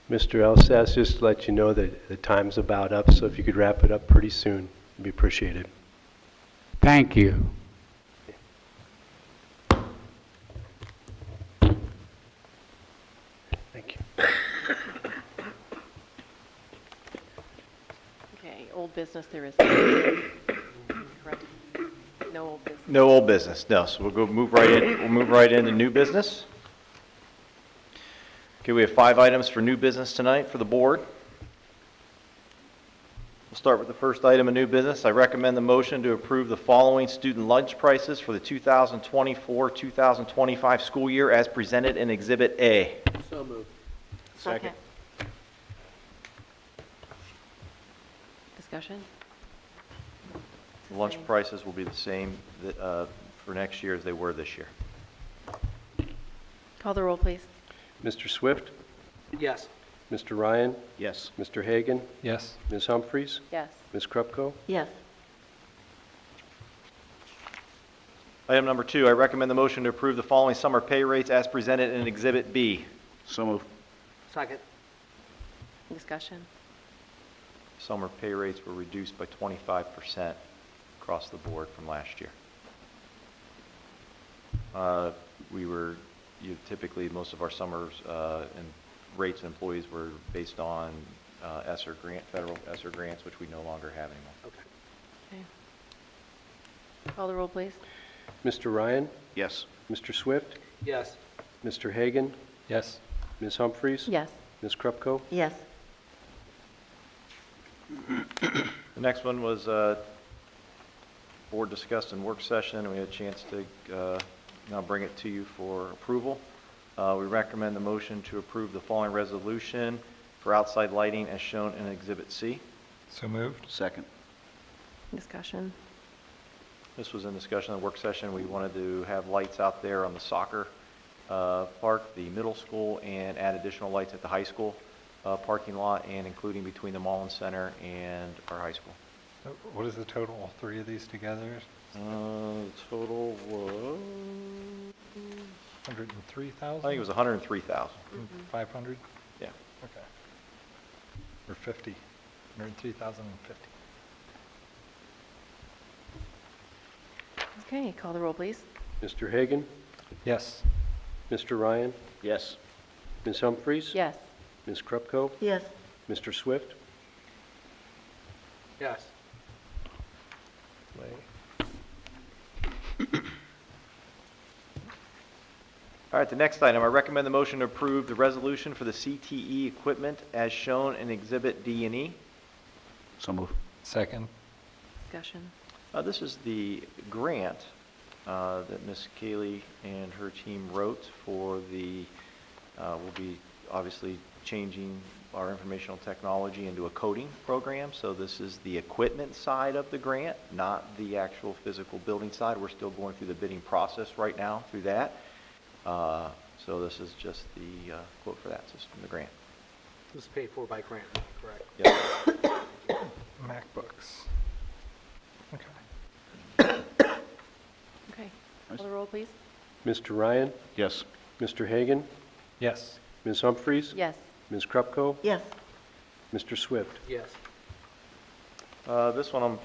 Mr. Elsas, just to let you know that the time's about up, so if you could wrap it up pretty soon, it'd be appreciated. Thank you. Thank you. Okay, old business, there is none. Correct? No old business. No old business, no. So we'll move right in. We'll move right into new business. Okay, we have 5 items for new business tonight for the board. We'll start with the first item of new business. I recommend the motion to approve the following student lunch prices for the 2024-2025 school year as presented in Exhibit A. So moved. Second. Discussion? The lunch prices will be the same for next year as they were this year. Call the roll, please. Mr. Swift? Yes. Mr. Ryan? Yes. Mr. Hagan? Yes. Ms. Humphries? Yes. Ms. Krupko? Yes. Item number 2, I recommend the motion to approve the following summer pay rates as presented in Exhibit B. So moved. Second. Discussion? Summer pay rates were reduced by 25% across the board from last year. Typically, most of our summers and rates and employees were based on ESSER grant, federal ESSER grants, which we no longer have anymore. Okay. Call the roll, please. Mr. Ryan? Yes. Mr. Swift? Yes. Mr. Hagan? Yes. Ms. Humphries? Yes. Ms. Krupko? Yes. The next one was board discussed in work session, and we had a chance to now bring it to you for approval. We recommend the motion to approve the following resolution for outside lighting as shown in Exhibit C. So moved. Second. Discussion. This was in discussion in the work session. We wanted to have lights out there on the soccer park, the middle school, and add additional lights at the high school parking lot, and including between the Mullen Center and our high school. What is the total, all three of these together? The total was, 103,000? I think it was 103,000. 500? Yeah. Okay. Or 50. 103,050. Okay, call the roll, please. Mr. Hagan? Yes. Mr. Ryan? Yes. Ms. Humphries? Yes. Ms. Krupko? Yes. Mr. Swift? Yes. All right, the next item, I recommend the motion to approve the resolution for the CTE equipment as shown in Exhibit D and E. So moved. Second. Discussion. This is the grant that Ms. Kaylee and her team wrote for the, we'll be obviously changing our informational technology into a coding program. So this is the equipment side of the grant, not the actual physical building side. We're still going through the bidding process right now through that. So this is just the quote for that system, the grant. This is paid for by grant, correct? Yep. MacBooks. Okay. Okay, call the roll, please. Mr. Ryan? Yes. Mr. Hagan? Yes. Ms. Humphries? Yes. Ms. Krupko? Yes. Mr. Swift? Yes. This one I'm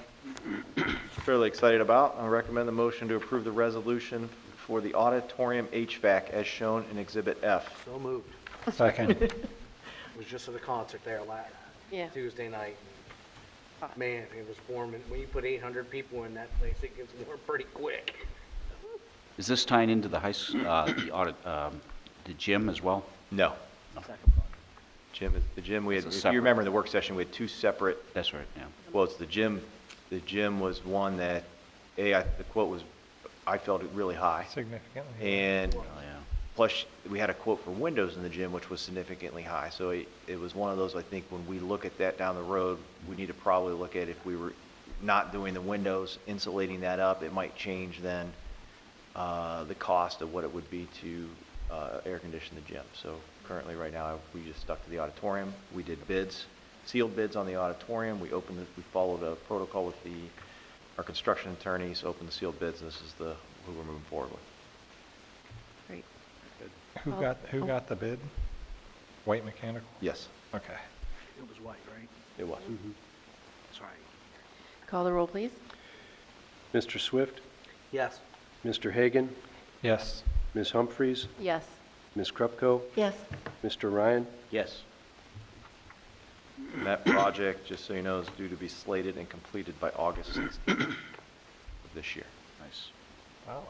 fairly excited about. I recommend the motion to approve the resolution for the auditorium HVAC as shown in Exhibit F. So moved. Second. Was just at a concert there Yeah. Tuesday night. Man, it was warm, and when you put 800 people in that place, it gets warm pretty quick. Is this tying into the the gym as well? No. The gym, we had, It's a if separate- you remember in the work session, we had two separate, That's right, yeah. well, it's the gym was one that, the quote was, I felt it really high. Significantly. And Oh, yeah. plus, we had a quote for windows in the gym, which was significantly high. So it was one of those, I think, when we look at that down the road, we need to probably look at if we were not doing the windows, insulating that up, it might change then the cost of what it would be to air condition the gym. So currently, right now, we just stuck to the auditorium. We did bids, sealed bids on the auditorium. We followed a protocol with our construction attorneys, opened the sealed bids, and this is who we're moving forward with. Great. Who got the bid? White Mechanical? Yes, Okay. It was white, right? it was. Sorry. Call the roll, please. Mr. Swift? Yes. Mr. Hagan? Yes. Ms. Humphries? Yes. Ms. Krupko? Yes. Mr. Ryan? Yes. And that project, just so you know, is due to be slated and completed by August 16th of this year. Nice. Wow.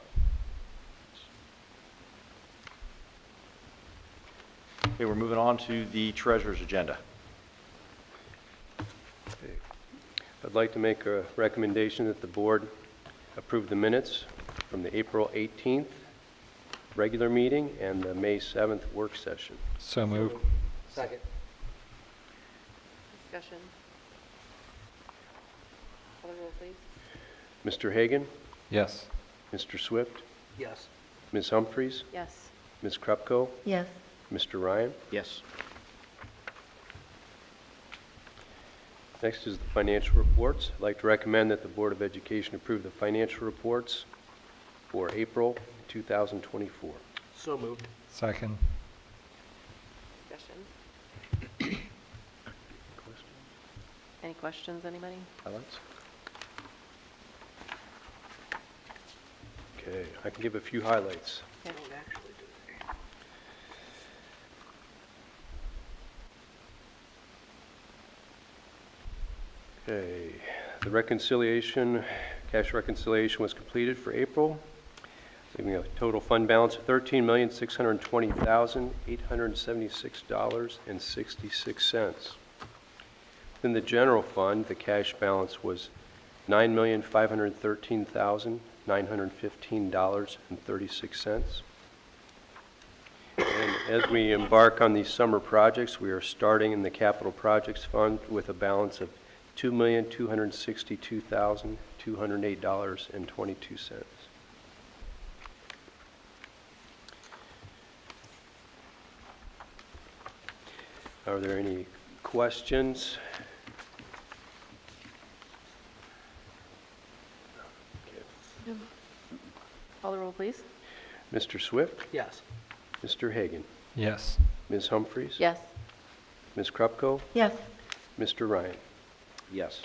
Okay, we're moving on to the treasurer's agenda. I'd like to make a recommendation that the board approve the minutes from the April 18th regular meeting and the May 7th work session. So moved. Second. Discussion. Call the roll, please. Mr. Hagan? Yes. Mr. Swift? Yes. Ms. Humphries? Yes. Ms. Krupko? Yes. Mr. Ryan? Yes. Next is the financial reports. I'd like to recommend that the Board of Education approve the financial reports for April 2024. So moved. Second. Discussion. Any questions, anybody? Highlights? Okay, I can give a few highlights. Okay, the reconciliation, cash reconciliation was completed for April, leaving a total fund balance of $13,620,876.66. In the general fund, the cash balance was $9,513,915.36. And as we embark on these summer projects, we are starting in the capital projects fund with a balance of $2,262,208.22. Are there any questions? Call the roll, please. Mr. Swift? Yes. Mr. Hagan? Yes. Ms. Humphries? Yes. Ms. Krupko? Yes. Mr. Ryan? Yes.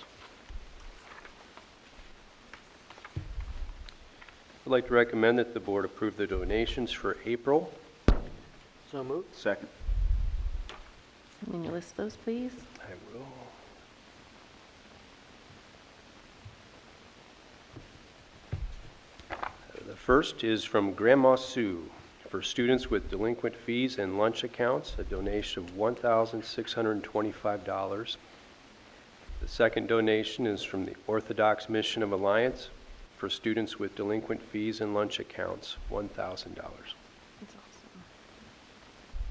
I'd like to recommend that the board approve the donations for April. So moved. Second. Can you list those, please? I will. The first is from Grandma Sue for students with delinquent fees and lunch accounts, a donation of $1,625. The second donation is from the Orthodox Mission of Alliance for students with delinquent fees and lunch accounts, $1,000. That's awesome.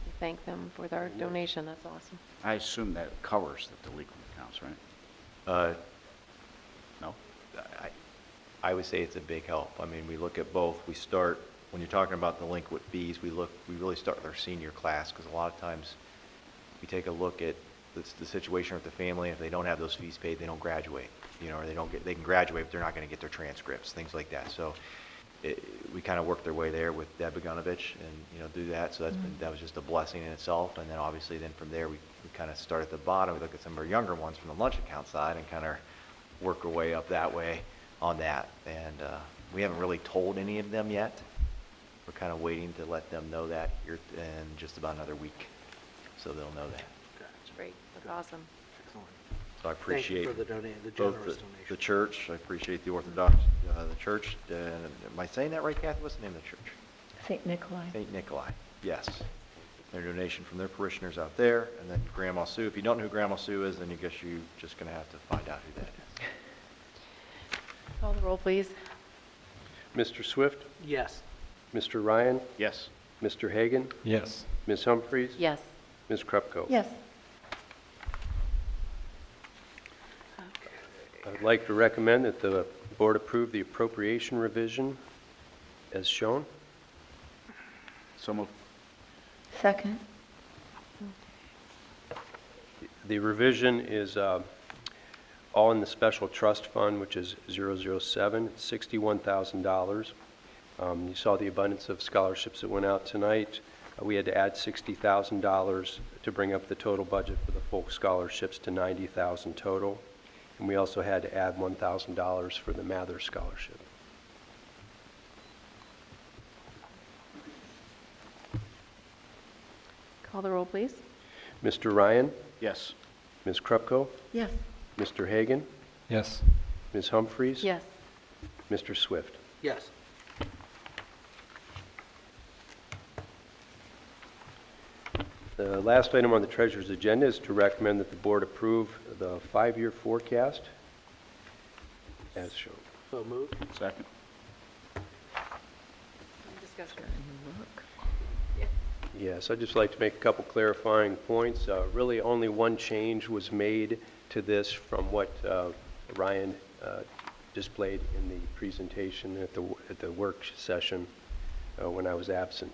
We thank them for their donation. That's awesome. I assume that covers the delinquent accounts, right? No? I would say it's a big help. I mean, we look at both. We start, when you're talking about delinquent fees, we really start with our senior class, because a lot of times we take a look at the situation with the family. If they don't have those fees paid, they don't graduate, or they can graduate, but they're not going to get their transcripts, things like that. So we kind of work their way there with Deb Begunovich and, do that. So that was just a blessing in itself. And then obviously then from there, we kind of start at the bottom. We look at some of our younger ones from the lunch account side and kind of work our way up that way on that. And we haven't really told any of them yet. We're kind of waiting to let them know that here in just about another week. So they'll know that. That's great. That's awesome. So I appreciate Thank you for the both generous the donation. church. I appreciate the Orthodox, the church. Am I saying that right, Kathy? What's the name of the church? St. Nikolai. St. Nikolai, yes. Their donation from their parishioners out there. And then Grandma Sue. If you don't know who Grandma Sue is, then I guess you're just going to have to find out who that is. Call the roll, please. Mr. Swift? Yes. Mr. Ryan? Yes. Mr. Hagan? Yes. Ms. Humphries? Yes. Ms. Krupko? Yes. I'd like to recommend that the board approve the appropriation revision as shown. So moved. Second. The revision is all in the special trust fund, which is 007, it's $61,000. You saw the abundance of scholarships that went out tonight. We had to add $60,000 to bring up the total budget for the folk scholarships to $90,000 total. And we also had to add $1,000 for the Mather Scholarship. Call the roll, please. Mr. Ryan? Yes. Ms. Krupko? Yes. Mr. Hagan? Yes. Ms. Humphries? Yes. Mr. Swift? Yes. The last item on the treasurer's agenda is to recommend that the board approve the 5-year forecast as shown. So moved. Second. Yes, I'd just like to make a couple clarifying points. Really, only one change was made to this from what Ryan displayed in the presentation at the work session when I was absent.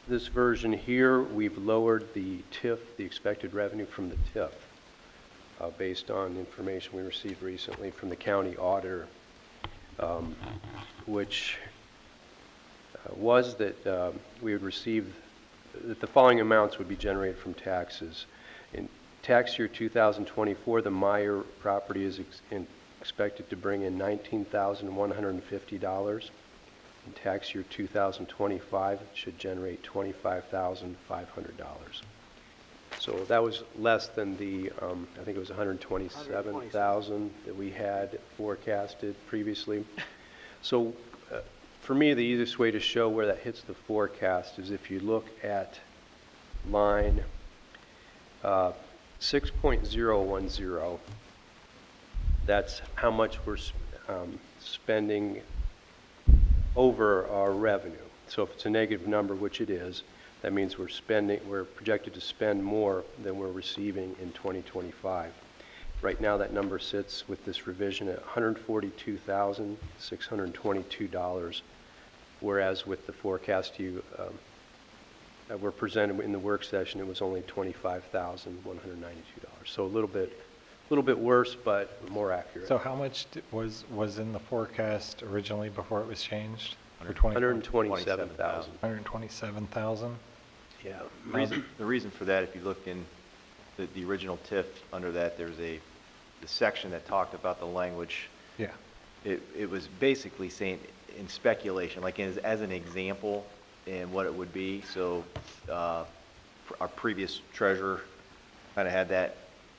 This version here, we've lowered the TIF, the expected revenue from the TIF, based on information we received recently from the county auditor, which was that we would receive, that the following amounts would be generated from taxes. In tax year 2024, the Meyer property is expected to bring in $19,150. In tax year 2025, it should generate $25,500. So that was less than the, I think it was 127,000 that we had forecasted previously. So for me, the easiest way to show where that hits the forecast is if you look at line 6.010. That's how much we're spending over our revenue. So if it's a negative number, which it is, that means we're projected to spend more than we're receiving in 2025. Right now, that number sits with this revision at $142,622, whereas with the forecast that were presented in the work session, it was only $25,192. So a little bit worse, but more accurate. So how much was in the forecast originally before it was changed? For 127,000. 127,000? Yeah. The reason for that, if you look in the original TIF, under that, there's the section that talked about the language. Yeah. It was basically saying in speculation, like as an example and what it would be. So our previous treasurer kind of had that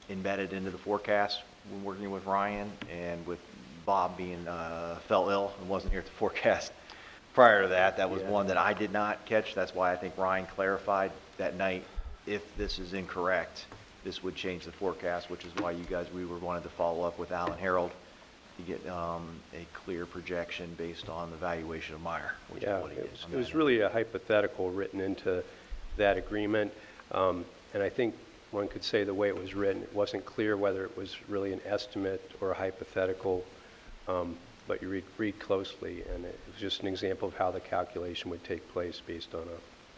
embedded into the forecast when working with Ryan, and with Bob being fell ill and wasn't here to forecast prior to that. That was one that I did not catch. That's why I think Ryan clarified that night, if this is incorrect, this would change the forecast, which is why we wanted to follow up with Alan Harold to get a clear projection based on the valuation of Meyer, which is what he did. It was really a hypothetical written into that agreement, and I think one could say the way it was written, it wasn't clear whether it was really an estimate or a hypothetical, but you read closely, and it was just an example of how the calculation would take place based on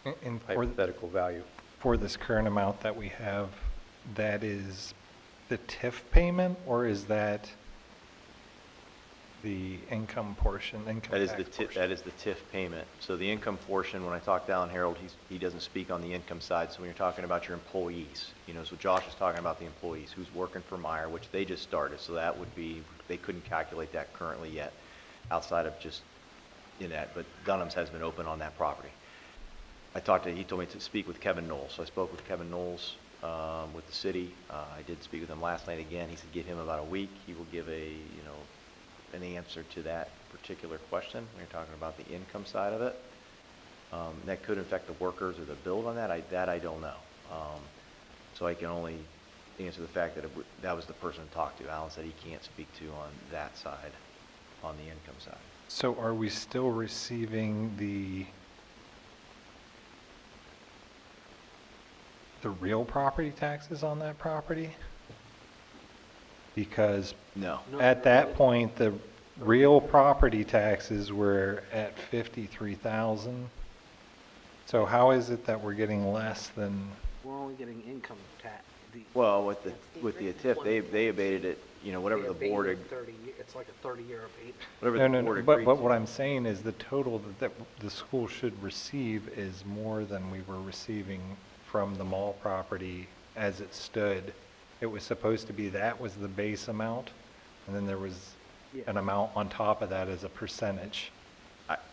a hypothetical value. For this current amount that we have, that is the TIF payment, or is that the income portion, That is the TIF payment. So the income portion, when I talked to Alan Harold, he doesn't speak on the income side. So when you're talking about your employees, so Josh is talking about the employees who's working for Meyer, which they just started. So that would be, they couldn't calculate that currently yet outside of just in that, but Dunham's has been open on that property. He told me to speak with Kevin Knowles. So I spoke with Kevin Knowles with the city. I did speak with him last night again. He said give him about a week. He will give an answer to that particular question. When you're talking about the income side of it, that could affect the workers or the build on that. I don't know. So I can only answer the fact that that was the person to talk to. Alan said he can't speak to on that side, on the income side. So are we still receiving the real property taxes on that property? Because no. At that point, the real property taxes were at 53,000. So how is it that we're getting less than? We're only getting income tax. Well, with the TIF, they abated it, whatever the board. It's like a 30-year abate. Whatever the board But agreed what to. I'm saying is the total that the school should receive is more than we were receiving from the mall property as it stood. It was supposed to be that was the base amount, and then there was an amount on top of that as a percentage.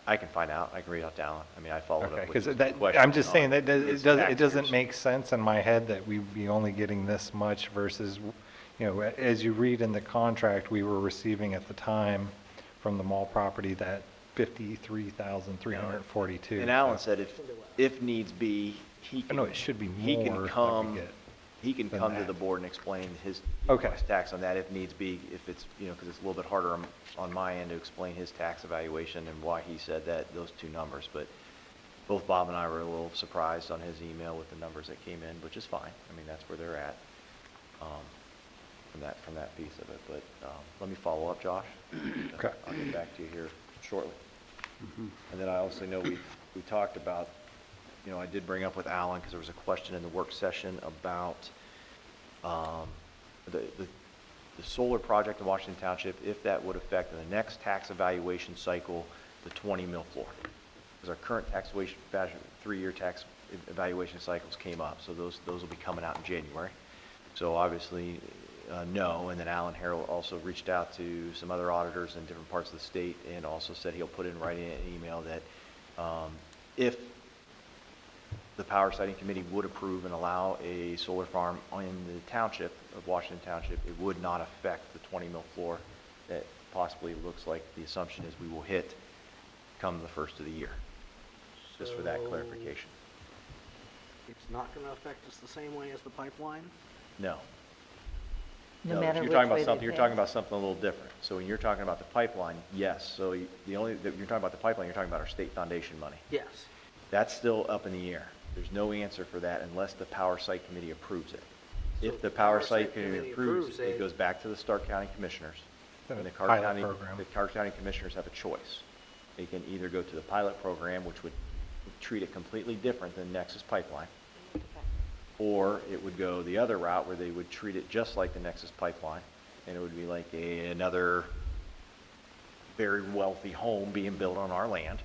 I can find out. I can read out to Alan. I mean, I followed Okay, up with because the question I'm just saying on that his it tax doesn't years. make sense in my head that we'd be only getting this much versus, as you read in the contract, we were receiving at the time from the mall property that 53,342. And Alan said if needs be, he can. I know it should be He more can that come. we get He can than come to that. the board and explain his Okay. his tax on that if needs be, if it's, because it's a little bit harder on my end to explain his tax evaluation and why he said those two numbers. But both Bob and I were a little surprised on his email with the numbers that came in, which is fine. I mean, that's where they're at from that piece of it. But let me follow up, Josh. Okay. I'll get back to you here shortly. And then I also know we talked about, I did bring up with Alan, because there was a question in the work session about the solar project in Washington Township, if that would affect in the next tax evaluation cycle, the 20 mil floor. Because our current tax evaluation, 3-year tax evaluation cycles came up, so those will be coming out in January. So obviously, no. And then Alan Harrell also reached out to some other auditors in different parts of the state and also said he'll put in writing an email that if the Power Siting Committee would approve and allow a solar farm in the township of Washington Township, it would not affect the 20 mil floor that possibly looks like the assumption is we will hit come the first of the year. Just for that So- clarification. It's not going to affect us the same way as the pipeline? No. No if matter you're which talking way about they something, you're pay. talking about something a little different. So when you're talking about the pipeline, yes. So the only, that you're talking about the pipeline, you're talking about our state foundation money. Yes. That's still up in the air. There's no answer for that unless the Power Site Committee approves it. If the Power Site Committee approves, it goes back to the Stark County Commissioners. And the Stark Pilot County, program. the Stark County Commissioners have a choice. They can either go to the pilot program, which would treat it completely different than Nexus Pipeline, or it would go the other route where they would treat it just like the Nexus Pipeline, and it would be like another very wealthy home being built on our land,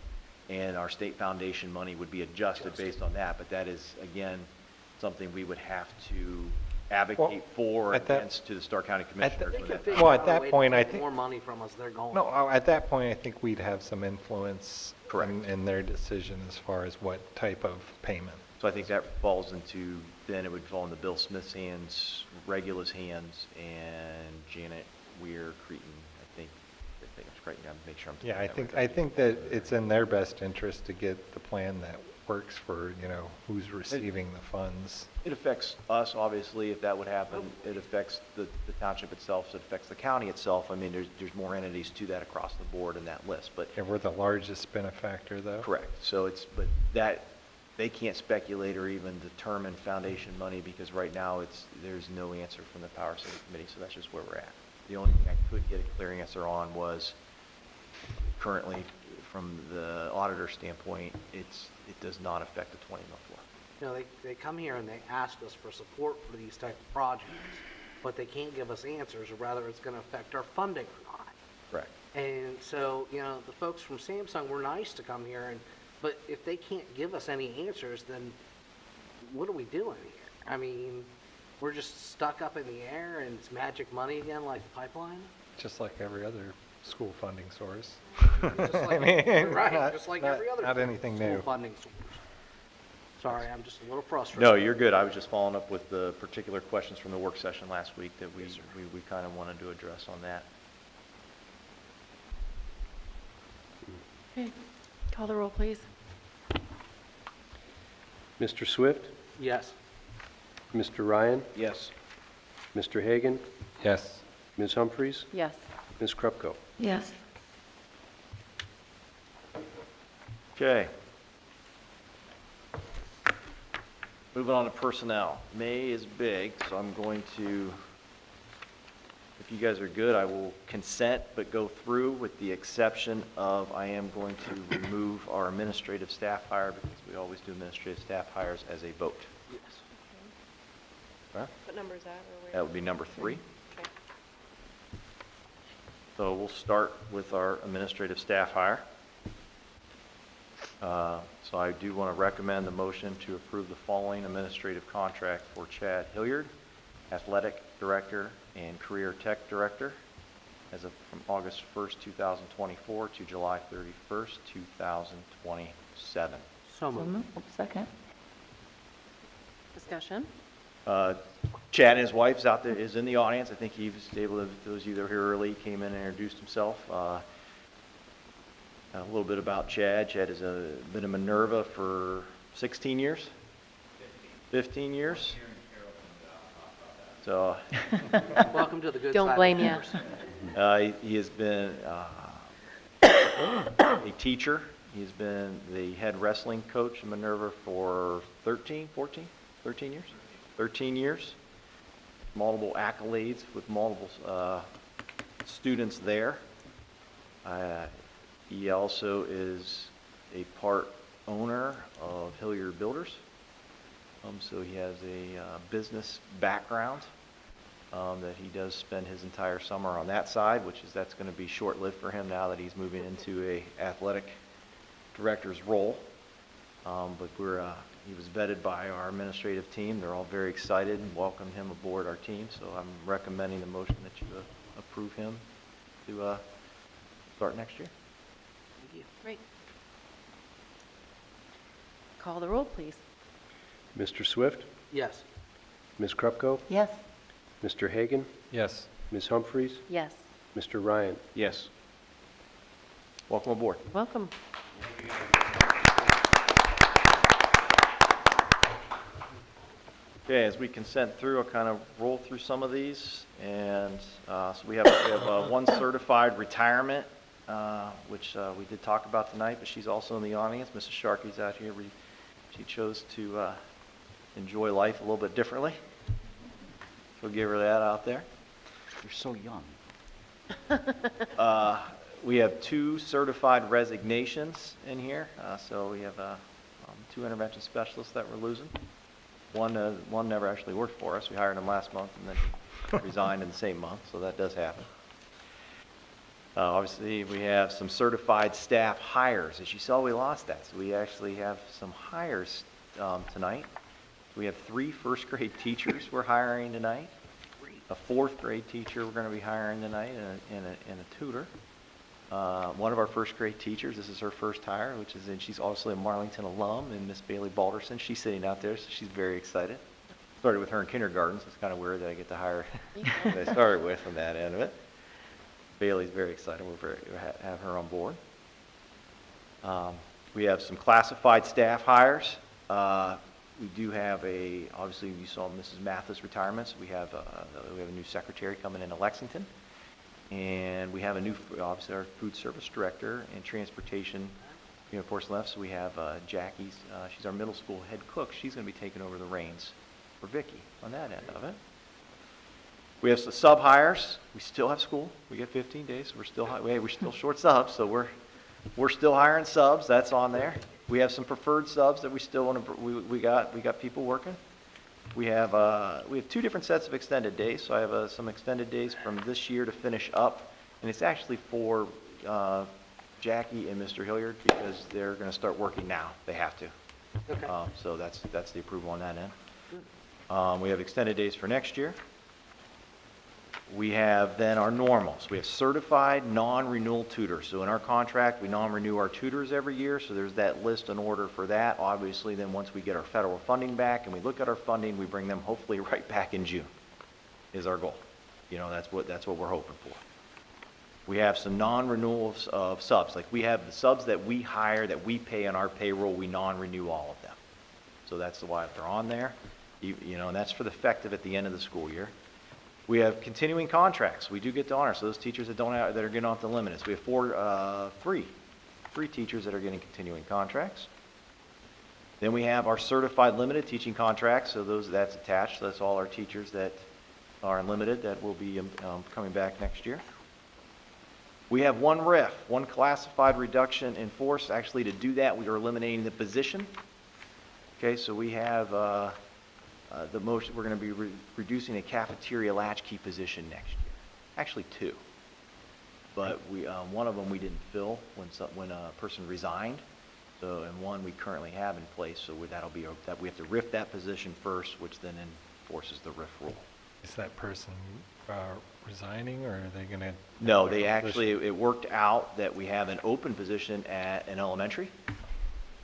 and our state foundation money would be adjusted based on that. But that is, again, something we would have to advocate for or at that- against to the Stark County Commissioners. They when can that- figure Well, at out a that way to point, I take think- more money from us, they're going. No, at that point, I think we'd have some influence Correct. in their decision as far as what type of payment. So I think that falls into, then it would fall into Bill Smith's hands, Regula's hands, and Janet Weir Cretin, I think it's Cretin, I'm make sure I'm. Yeah, I saying that think, right. that it's in their best interest to get the plan that works for, who's receiving the funds. It affects us, obviously, if that would happen. It affects the township itself, it affects the county itself. I mean, there's more entities to that across the board in that list, but. And we're the largest benefactor, though. Correct. So but they can't speculate or even determine foundation money because right now there's no answer from the Power City Committee, so that's just where we're at. The only thing I could get a clear answer on was currently, from the auditor standpoint, it does not affect the 20 mil floor. You know, they come here and they ask us for support for these type of projects, but they can't give us answers or whether it's going to affect our funding or not. Correct. And so, the folks from Samsung were nice to come here, but if they can't give us any answers, then what are we doing here? I mean, we're just stuck up in the air and it's magic money again like the pipeline? Just like every other school funding source. Just like, I mean, right, just like every other not anything school new. funding source. Sorry, I'm just a little frustrated. No, you're good. I was just following up with the particular questions from the work session last week that we kind of wanted to address on that. Okay, call the roll, please. Mr. Swift, Yes. Mr. Ryan, Yes. Mr. Hagan, Yes. Ms. Humphries, Yes. Ms. Krupko. Yes. Okay. Moving on to personnel. May is big, so I'm going to, if you guys are good, I will consent but go through with the exception of I am going to remove our administrative staff hire because we always do administrative staff hires as a vote. Yes. Huh? What number is that? That would be number 3. Okay. So we'll start with our administrative staff hire. So I do want to recommend the motion to approve the following administrative contract for Chad Hilliard, Athletic Director and Career Tech Director, as of from August 1st, 2024 to July 31st, 2027. So moved. Second. Discussion? Chad and his wife's out there, is in the audience. I think he was able to, those of you that were here early, came in and introduced himself. A little bit about Chad. Chad has been a Minerva for 16 years? 15 years? So, Welcome to the good side. Don't of blame the ya. force. he has been a teacher. He's been the head wrestling coach in Minerva for 13 years? 13 years. Multiple accolades with multiple students there. He also is a part owner of Hilliard Builders. So he has a business background that he does spend his entire summer on that side, that's going to be short-lived for him now that he's moving into a athletic director's role. But we're He was vetted by our administrative team. They're all very excited and welcome him aboard our team. So I'm recommending the motion that you approve him to start next year. Thank you. Great. Call the roll, please. Mr. Swift? Yes. Ms. Krupko? Yes. Mr. Hagan? Yes. Ms. Humphries? Yes. Mr. Ryan? Yes. Welcome aboard. Welcome. Okay, as we consent through, I'll kind of roll through some of these. And so we have one certified retirement, which we did talk about tonight, but she's also in the audience. Mrs. Sharkey's out here. She chose to enjoy life a little bit differently. So give her that out there. You're so young. We have 2 certified resignations in here. So we have 2 intervention specialists that we're losing. One never actually worked for us. We hired him last month and then he resigned in the same month, so that does happen. Obviously, we have some certified staff hires. As you saw, we lost that, so we actually have some hires tonight. We have 3 first grade teachers we're hiring tonight, a 4th grade teacher we're going to be hiring tonight, and a tutor. One of our first grade teachers, this is her first hire, and she's also a Marlington alum, and Miss Bailey Balderson. She's sitting out there, so she's very excited. Started with her in kindergarten, so it's kind of weird that I get to hire that I started with on that end of it. Bailey's very excited. We're have her on board. We have some classified staff hires. We do have obviously you saw Mrs. Mathis' retirement, so we have a new secretary coming into Lexington. And we have a new, obviously our food service director and transportation, of course left. So we have Jackie's, she's our middle school head cook. She's going to be taking over the reins for Vicki on that end of it. We have some sub hires. We still have school. We get 15 days. So we're still short subs. So we're still hiring subs. That's on there. We have some preferred subs that we still want to. We got people working. We have 2 different sets of extended days. So I have some extended days from this year to finish up, and it's actually for Jackie and Mr. Hilliard because they're going to start working now. They have to. Okay. So that's the approval on that end. We have extended days for next year. We have then our normals. We have certified non-renewal tutors. So in our contract, we non-renew our tutors every year. So there's that list in order for that. Obviously, then once we get our federal funding back and we look at our funding, we bring them hopefully right back in June is our goal. That's what we're hoping for. We have some non-renewals of subs. Like we have the subs that we hire, that we pay on our payroll, we non-renew all of them. So that's why they're on there. And that's for the effective at the end of the school year. We have continuing contracts. We do get to honor. So those teachers that that are getting off the limits. We have three teachers that are getting continuing contracts. Then we have our certified limited teaching contracts. So that's attached. So that's all our teachers that are unlimited that will be coming back next year. We have one RIF, one classified reduction in force. Actually, to do that, we are eliminating the position. Okay, so we have the motion. We're going to be reducing a cafeteria latchkey position next year. Actually, 2. But one of them we didn't fill when a person resigned. So, and one we currently have in place. So that'll be that we have to RIF that position first, which then enforces the RIF rule. Is that person resigning, or are they going to? No, they actually, it worked out that we have an open position at an elementary.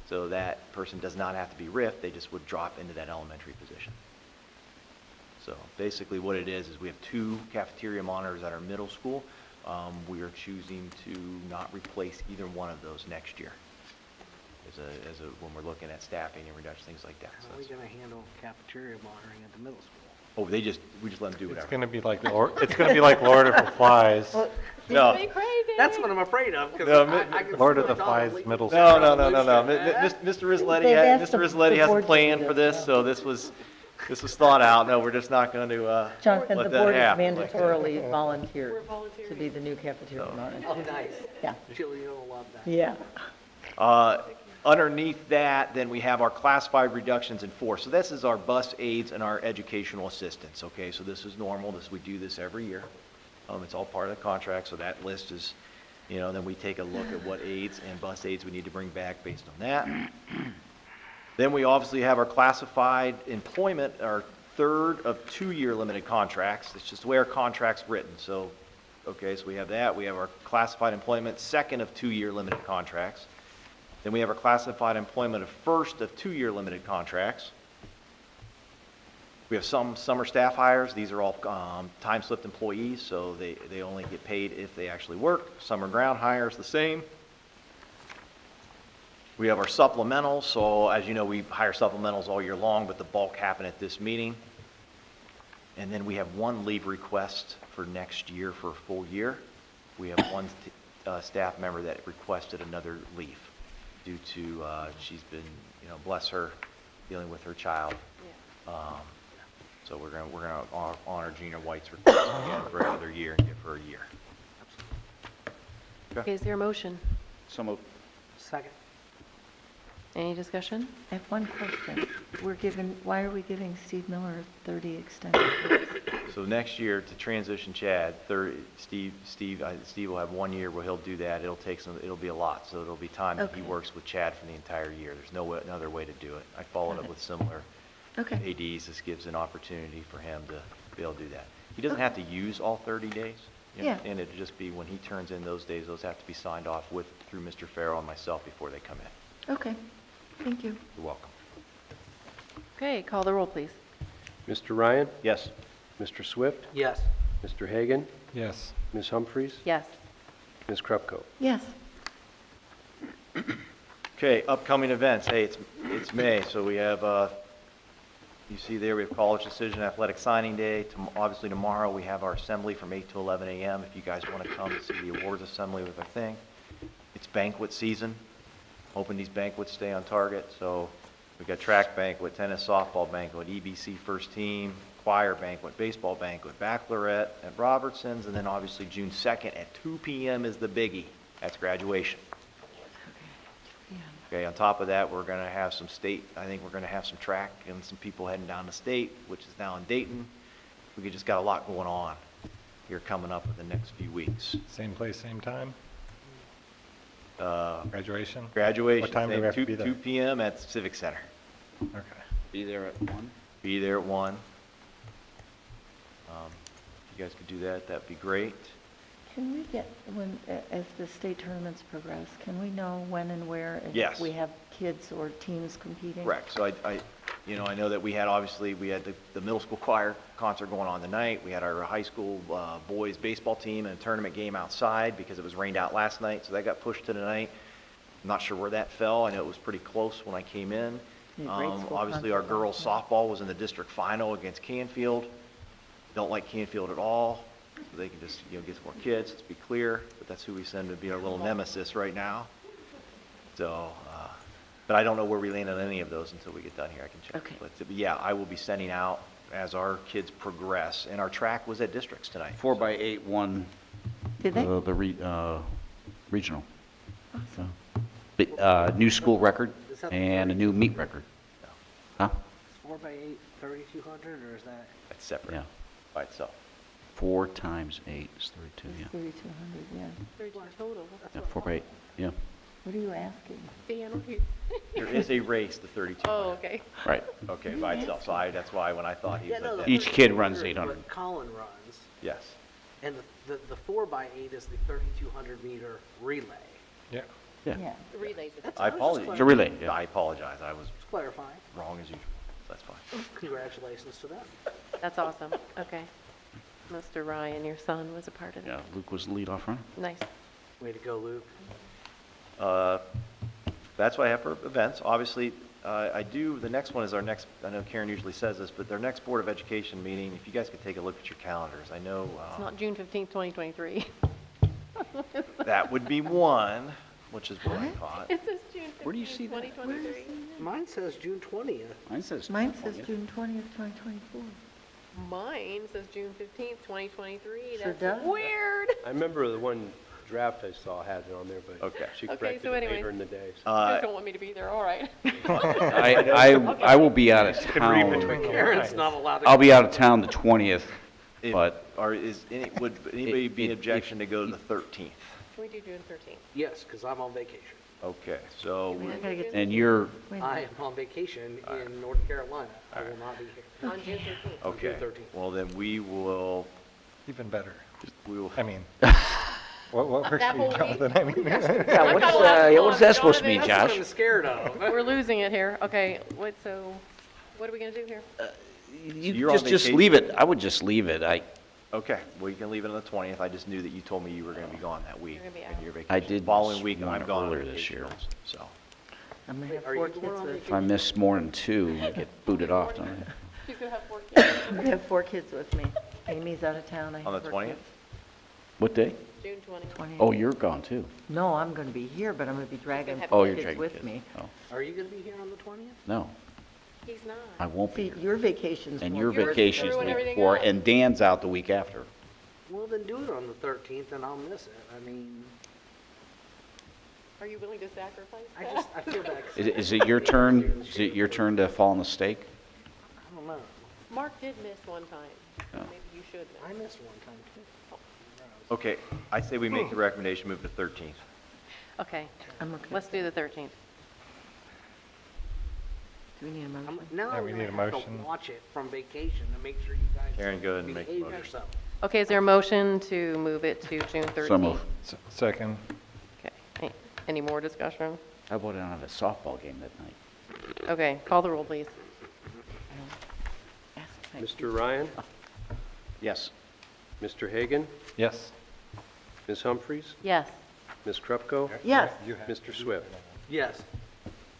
So that person does not have to be RIF'd, they just would drop into that elementary position. So basically what it is we have 2 cafeteria monitors at our middle school. We are choosing to not replace either one of those next year when we're looking at staffing and reduction, things like that. How are we going to handle cafeteria monitoring at the middle school? Oh, we just let them do whatever. It's going to be like Lord of the Flies. No. That's what I'm afraid of. No, I can Lord see of the my Flies daughter middle leaking school. No. revolution. Mr. Rizletti has a plan for this, so this was thought out. No, we're just not going to Jonathan, let the that board has happen. mandatorily volunteered to be the new cafeteria monitor. Oh, nice. Yeah. Julie, you'll love that. Yeah. Underneath that, then we have our classified reductions in force. So this is our bus aides and our educational assistants, okay? So this is normal. We do this every year. It's all part of the contract, so that list is, then we take a look at what aides and bus aides we need to bring back based on that. Then we obviously have our classified employment, our third of 2-year limited contracts. It's just the way our contract's written. So, okay, so we have that. We have our classified employment, second of 2-year limited contracts. Then we have our classified employment of first of 2-year limited contracts. We have some summer staff hires. These are all time-slipped employees, so they only get paid if they actually work. Summer ground hires, the same. We have our supplementals, so as you know, we hire supplementals all year long, but the bulk happen at this meeting. And then we have one leave request for next year for a full year. We have one staff member that requested another leave due to, she's been, bless her, dealing with her child. So we're gonna honor Gina White's request again for another year and give her a year. Okay, is there a motion? So moved. Second. Any discussion? I have one question. Why are we giving Steve Miller a 30 extension? So next year, to transition Chad, Steve will have 1 year where he'll do that. It'll be a lot, so it'll be time that he Okay. works with Chad for the entire year. There's no other way to do it. I followed Got up it. with similar Okay. ADs. This gives an opportunity for him to be able to do that. He doesn't have to use all 30 days. Yeah. And it'd just be when he turns in those days, those have to be signed off through Mr. Farrell and myself before they come in. Okay, thank you. You're welcome. Okay, call the roll, please. Mr. Ryan? Yes. Mr. Swift? Yes. Mr. Hagan? Yes. Ms. Humphries? Yes. Ms. Krupko? Yes. Okay, upcoming events. Hey, it's May, so we have, you see there, we have College Decision Athletic Signing Day. Obviously tomorrow, we have our assembly from 8 to 11 a.m. If you guys want to come to see the awards assembly with our thing. It's banquet season. Hoping these banquets stay on target. So we got track banquet, tennis, softball banquet, EBC first team, choir banquet, baseball banquet, baccalaureate at Robertson's, and then obviously June 2nd at 2 p.m. is the biggie. That's graduation. Okay, on top of that, we're going to have some I think we're going to have some track and some people heading down to state, which is now in Dayton. We just got a lot going on here coming up in the next few weeks. Same place, same time? Graduation? Graduation. What time do we have to be there? 2 p.m. at the Civic Center. Okay. Be there at 1? Be there at 1. If you guys could do that, that'd be great. Can we get, as the state tournaments progress, can we know when and where? and Yes. If we have kids or teams competing? Correct. So I know that we had the middle school choir concert going on tonight. We had our high school boys baseball team and a tournament game outside because it was rained out last night, so that got pushed to tonight. I'm not sure where that fell. I know it was pretty close when I came in. Obviously, our girls softball was in the district final against Canfield. Don't like Canfield at all. So they can just, get some more kids, let's be clear, but that's who we send to be our little nemesis right now. So, but I don't know where we land on any of those until we get done here. I can check. Okay. But yeah, I will be sending out as our kids progress. And our track was at districts tonight. 4x8 won Did they? the regional. New school record and a new meet record. Huh? 4x8, 3,200, or is that? That's separate Yeah. by itself. 4 times 8 is 32, yeah. 3,200, yeah. 32 total. Yeah, 4x8, yeah. What are you asking? There is a race, the 32. Oh, okay. Right. Okay, by itself. So that's why when I thought he was at that. Each kid runs 800. What Colin runs, Yes. and the 4x8 is the 3,200 meter relay. Yeah. Yeah. Yeah. The relays. I apologize. It's a relay, yeah. I apologize. I was Just clarifying. wrong as usual. That's fine. Congratulations to them. That's awesome. Okay. Mr. Ryan, your son was a part of it. Yeah, Luke was the leadoff runner. Nice. Way to go, Luke. That's what I have for events. Obviously, the next one is I know Karen usually says this, but their next Board of Education meeting, if you guys could take a look at your calendars. I know It's not June 15th, 2023. that would be one, which is what I thought. It says June 15th, Where do you see that? 2023. Mine says June 20th. Mine says. Mine says June 20th, 2024. Mine says June 15th, 2023. Sure That's does. weird. I remember the one draft I saw had it on there, but Okay. she Okay, corrected so it anyways. later in the day. so. You guys don't want me to be there, all right. I will be out of town. Karen's not allowed to. I'll be out of town the 20th, If- but would anybody be in objection to go to the 13th? Can we do June 13th? Yes, because I'm on vacation. Okay, so, And you're, I am on vacation in North Carolina. I will not be here. On June 13th. okay, June 13th. well then we will, Even better. we will, I mean, what works for That you, whole Jonathan? I mean, yeah, what's that supposed to mean, That's what Josh? I'm scared of. We're losing it here. Okay, so what are we going to do here? You're on Just vacation? leave it. I would just leave it. okay, well, you can leave it on the 20th. I just knew that you told me you were gonna be gone that week. You're gonna be and out. your I vacation. did Following week, one I'm gone on earlier this vacation year. also, so. I'm gonna have Are 4 you kids going on with If I miss more than 2, you get booted off, don't you? She's going to have 4 kids. I'm gonna have 4 kids with me. Amy's out of town. I On have the 4 20th? kids. What day? June 20th. 20th. Oh, you're gone too. No, I'm gonna be here, but I'm gonna be dragging have 4 Oh, you're kids dragging with kids. me. Oh, Are you going to be here on the 20th? no, He's not. I won't be See, here. your vacation's And more your Yours is vacation's the screwing week everything before, up. and Dan's out the week after. Well, then do it on the 13th and I'll miss it. I mean, Are you willing to sacrifice I that? just, I feel bad. 'cause Is it your turn? Is it your turn to fall on the stake? I don't know. Mark did miss one time. Oh. Maybe you should I miss. missed one time too. Okay, I say we make the recommendation, move to 13th. Okay, I'm okay. let's do the 13th. Do we need a motion? Now Yeah, I'm we gonna need a have to motion. watch it from vacation to make sure you guys Karen, go ahead and make the behave motion. yourself. Okay, is there a motion to move it to June 13th? So move. Second. Okay, any more discussion? How about I don't have a softball game that night? Okay, call the roll, please. Mr. Ryan? Yes. Mr. Hagan? Yes. Ms. Humphries? Yes. Ms. Krupko? Yes. Mr. Swift? Yes.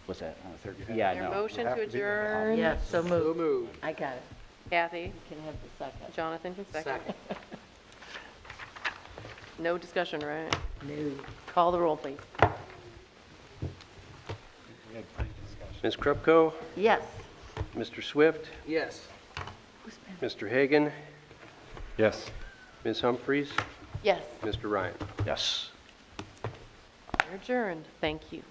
What's that, on the 30th? Yeah, Your no. motion have to to be there. adjourn? Yes, so So moved. moved. I got it. Kathy? You can have the second. Jonathan can second. Second. No discussion, right? No. Call the roll, please. Ms. Krupko? Yes. Mr. Swift? Yes. Mr. Hagan? Yes. Ms. Humphries? Yes, Mr. Ryan? Yes. you're adjourned. Thank you.